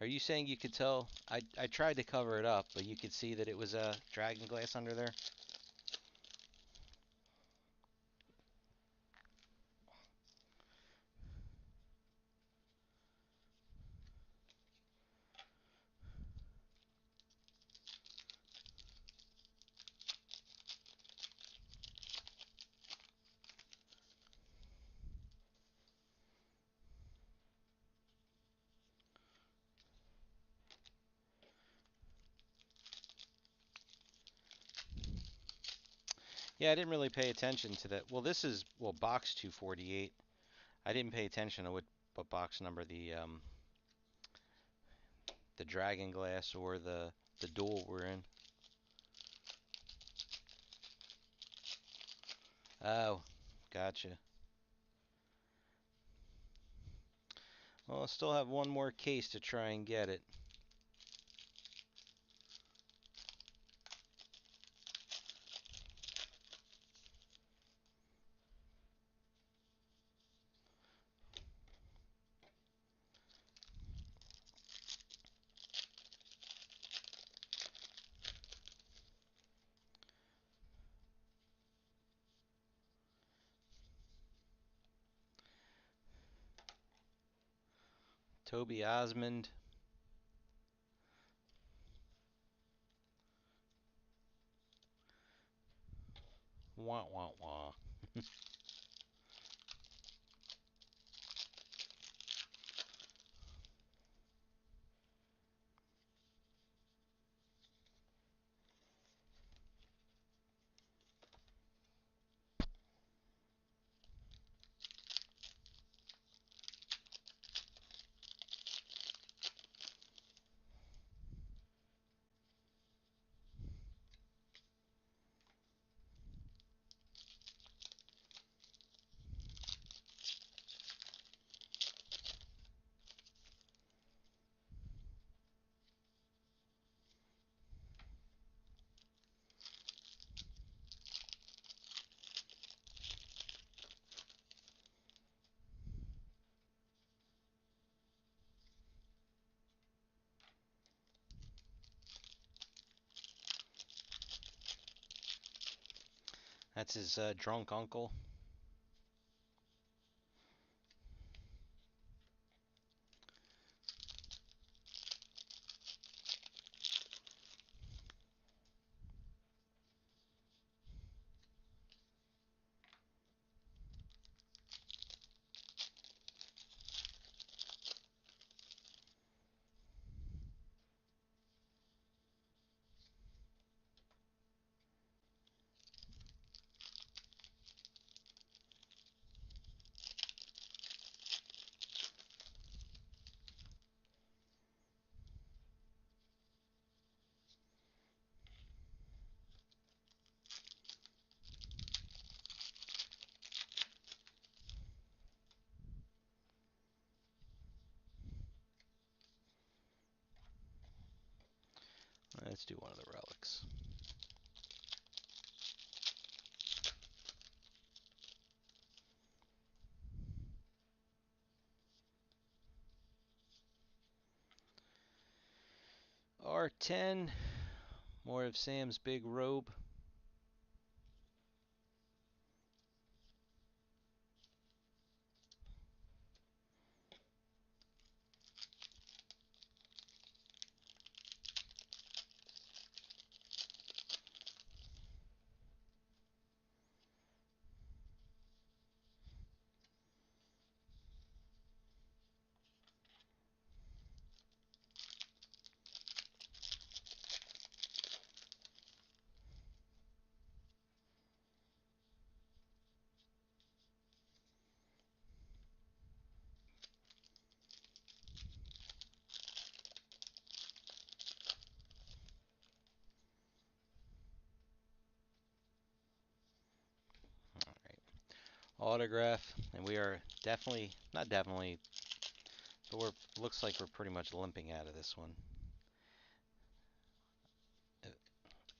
Are you saying you could tell? I tried to cover it up, but you could see that it was a Dragon Glass under there? Yeah, I didn't really pay attention to that. Well, this is, well, box 248. I didn't pay attention to what box number the Dragon Glass or the duel were in. Oh, gotcha. Well, I still have one more case to try and get it. Toby Osmond. Wah wah wah. That's his drunk uncle. Let's do one of the relics. WR10, more of Sam's big robe. All right. Autograph, and we are definitely, not definitely, but looks like we're pretty much limping out of this one.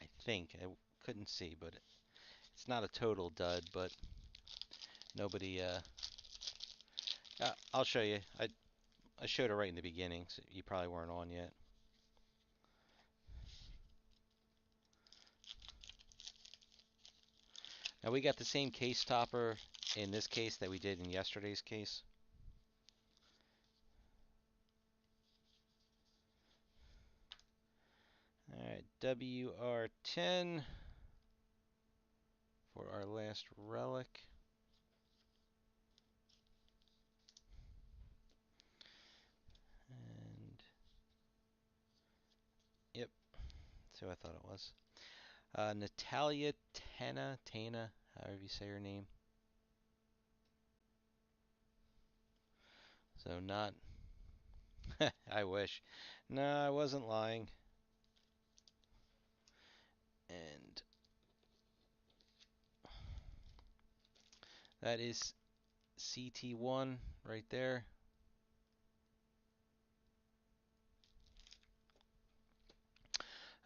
I think. I couldn't see, but it's not a total dud, but nobody, I'll show you. I showed it right in the beginning, so you probably weren't on yet. Now we got the same case topper in this case that we did in yesterday's case. Alright, WR10 for our last relic. And, yep, that's who I thought it was. Natalia Tana, however you say her name. So not, I wish. No, I wasn't lying. And that is CT1 right there.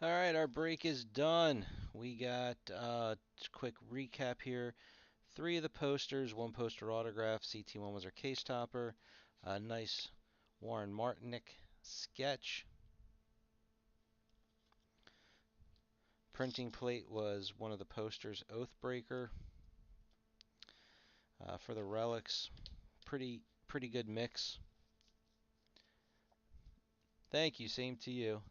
All right, our break is done. We got quick recap here. 3 of the posters, 1 poster autograph. CT1 was our case topper. A nice Warren Martinick sketch. Printing plate was one of the posters, Oathbreaker. For the relics, pretty good mix. Thank you, same to you.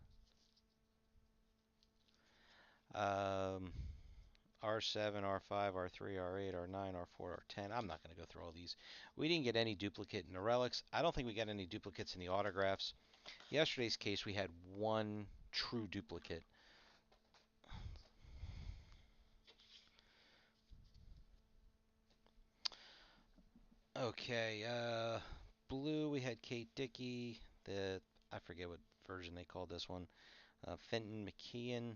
R7, R5, R3, R8, R9, R4, R10. I'm not going to go through all these. We didn't get any duplicate in the relics. I don't think we got any duplicates in the autographs. Yesterday's case, we had 1 true duplicate. Okay, blue, we had Kate Dickey. I forget what version they called this one. Fenton McKeon.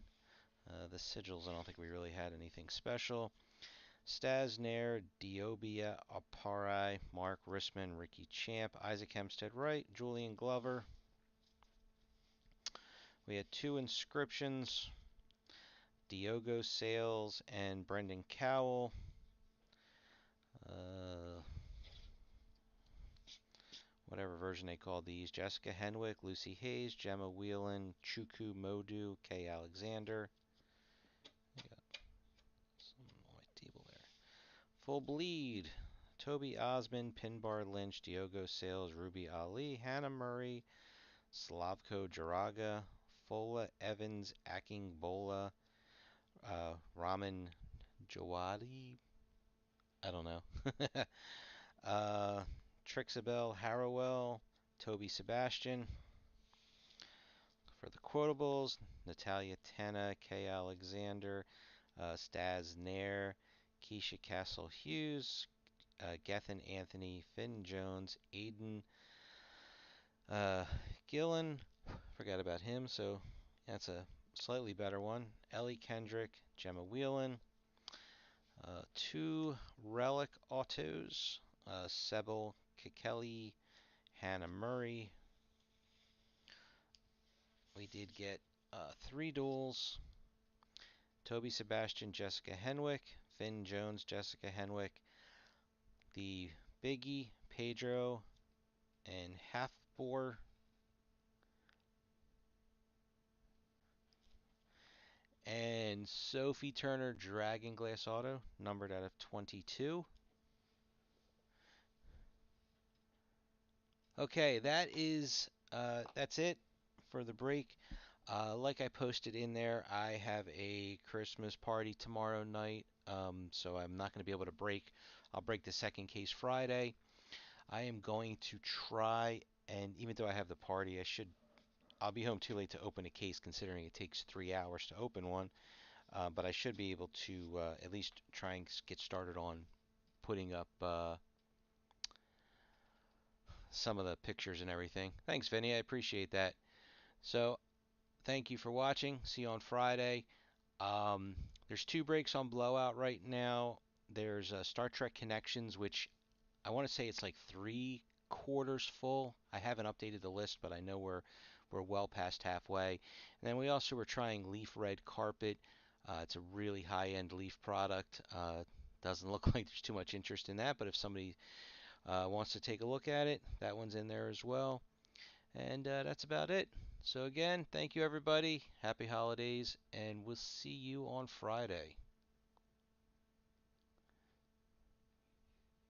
The sigils, I don't think we really had anything special. Stas Nair, Diobia Aparai, Mark Rissman, Ricky Champ, Isaac Hempstead Wright, Julian Glover. We had 2 inscriptions, Diogo Sales and Brendan Cowell. Whatever version they called these. Jessica Henwick, Lucy Hayes, Gemma Whelan, Chuku Modu, Kay Alexander. We got some white table there. Full bleed. Toby Osmond, Pinbar Lynch, Diogo Sales, Ruby Ali, Hannah Murray, Slavko Jaraga, Fola Evans, Aking Bola, Raman Jawadi. I don't know. Trixabel Harrowell, Toby Sebastian. For the quotables, Natalia Tana, Kay Alexander, Stas Nair, Keisha Castle Hughes, Gethin Anthony, Finn Jones, Aiden Gillen. Forgot about him, so that's a slightly better one. Ellie Kendrick, Gemma Whelan. 2 relic autos, Sebel Kikeli, Hannah Murray. We did get 3 duels. Toby Sebastian, Jessica Henwick, Finn Jones, Jessica Henwick, the Biggie, Pedro, and Halfbore. And Sophie Turner Dragon Glass Auto, numbered out of 22. Okay, that's it for the break. Like I posted in there, I have a Christmas party tomorrow night, so I'm not going to be able to break. I'll break the second case Friday. I am going to try, and even though I have the party, I'll be home too late to open a case, considering it takes 3 hours to open one. But I should be able to at least try and get started on putting up some of the pictures and everything. Thanks, Vinny. I appreciate that. So, thank you for watching. See you on Friday. There's two breaks on Blowout right now. There's Star Trek Connections, which I want to say it's like 3/4 full. I haven't updated the list, but I know we're well past halfway. And then we also were trying Leaf Red Carpet. It's a really high-end leaf product. Doesn't look like there's too much interest in that, but if somebody wants to take a look at it, that one's in there as well. And that's about it. So again, thank you everybody. Happy holidays, and we'll see you on Friday.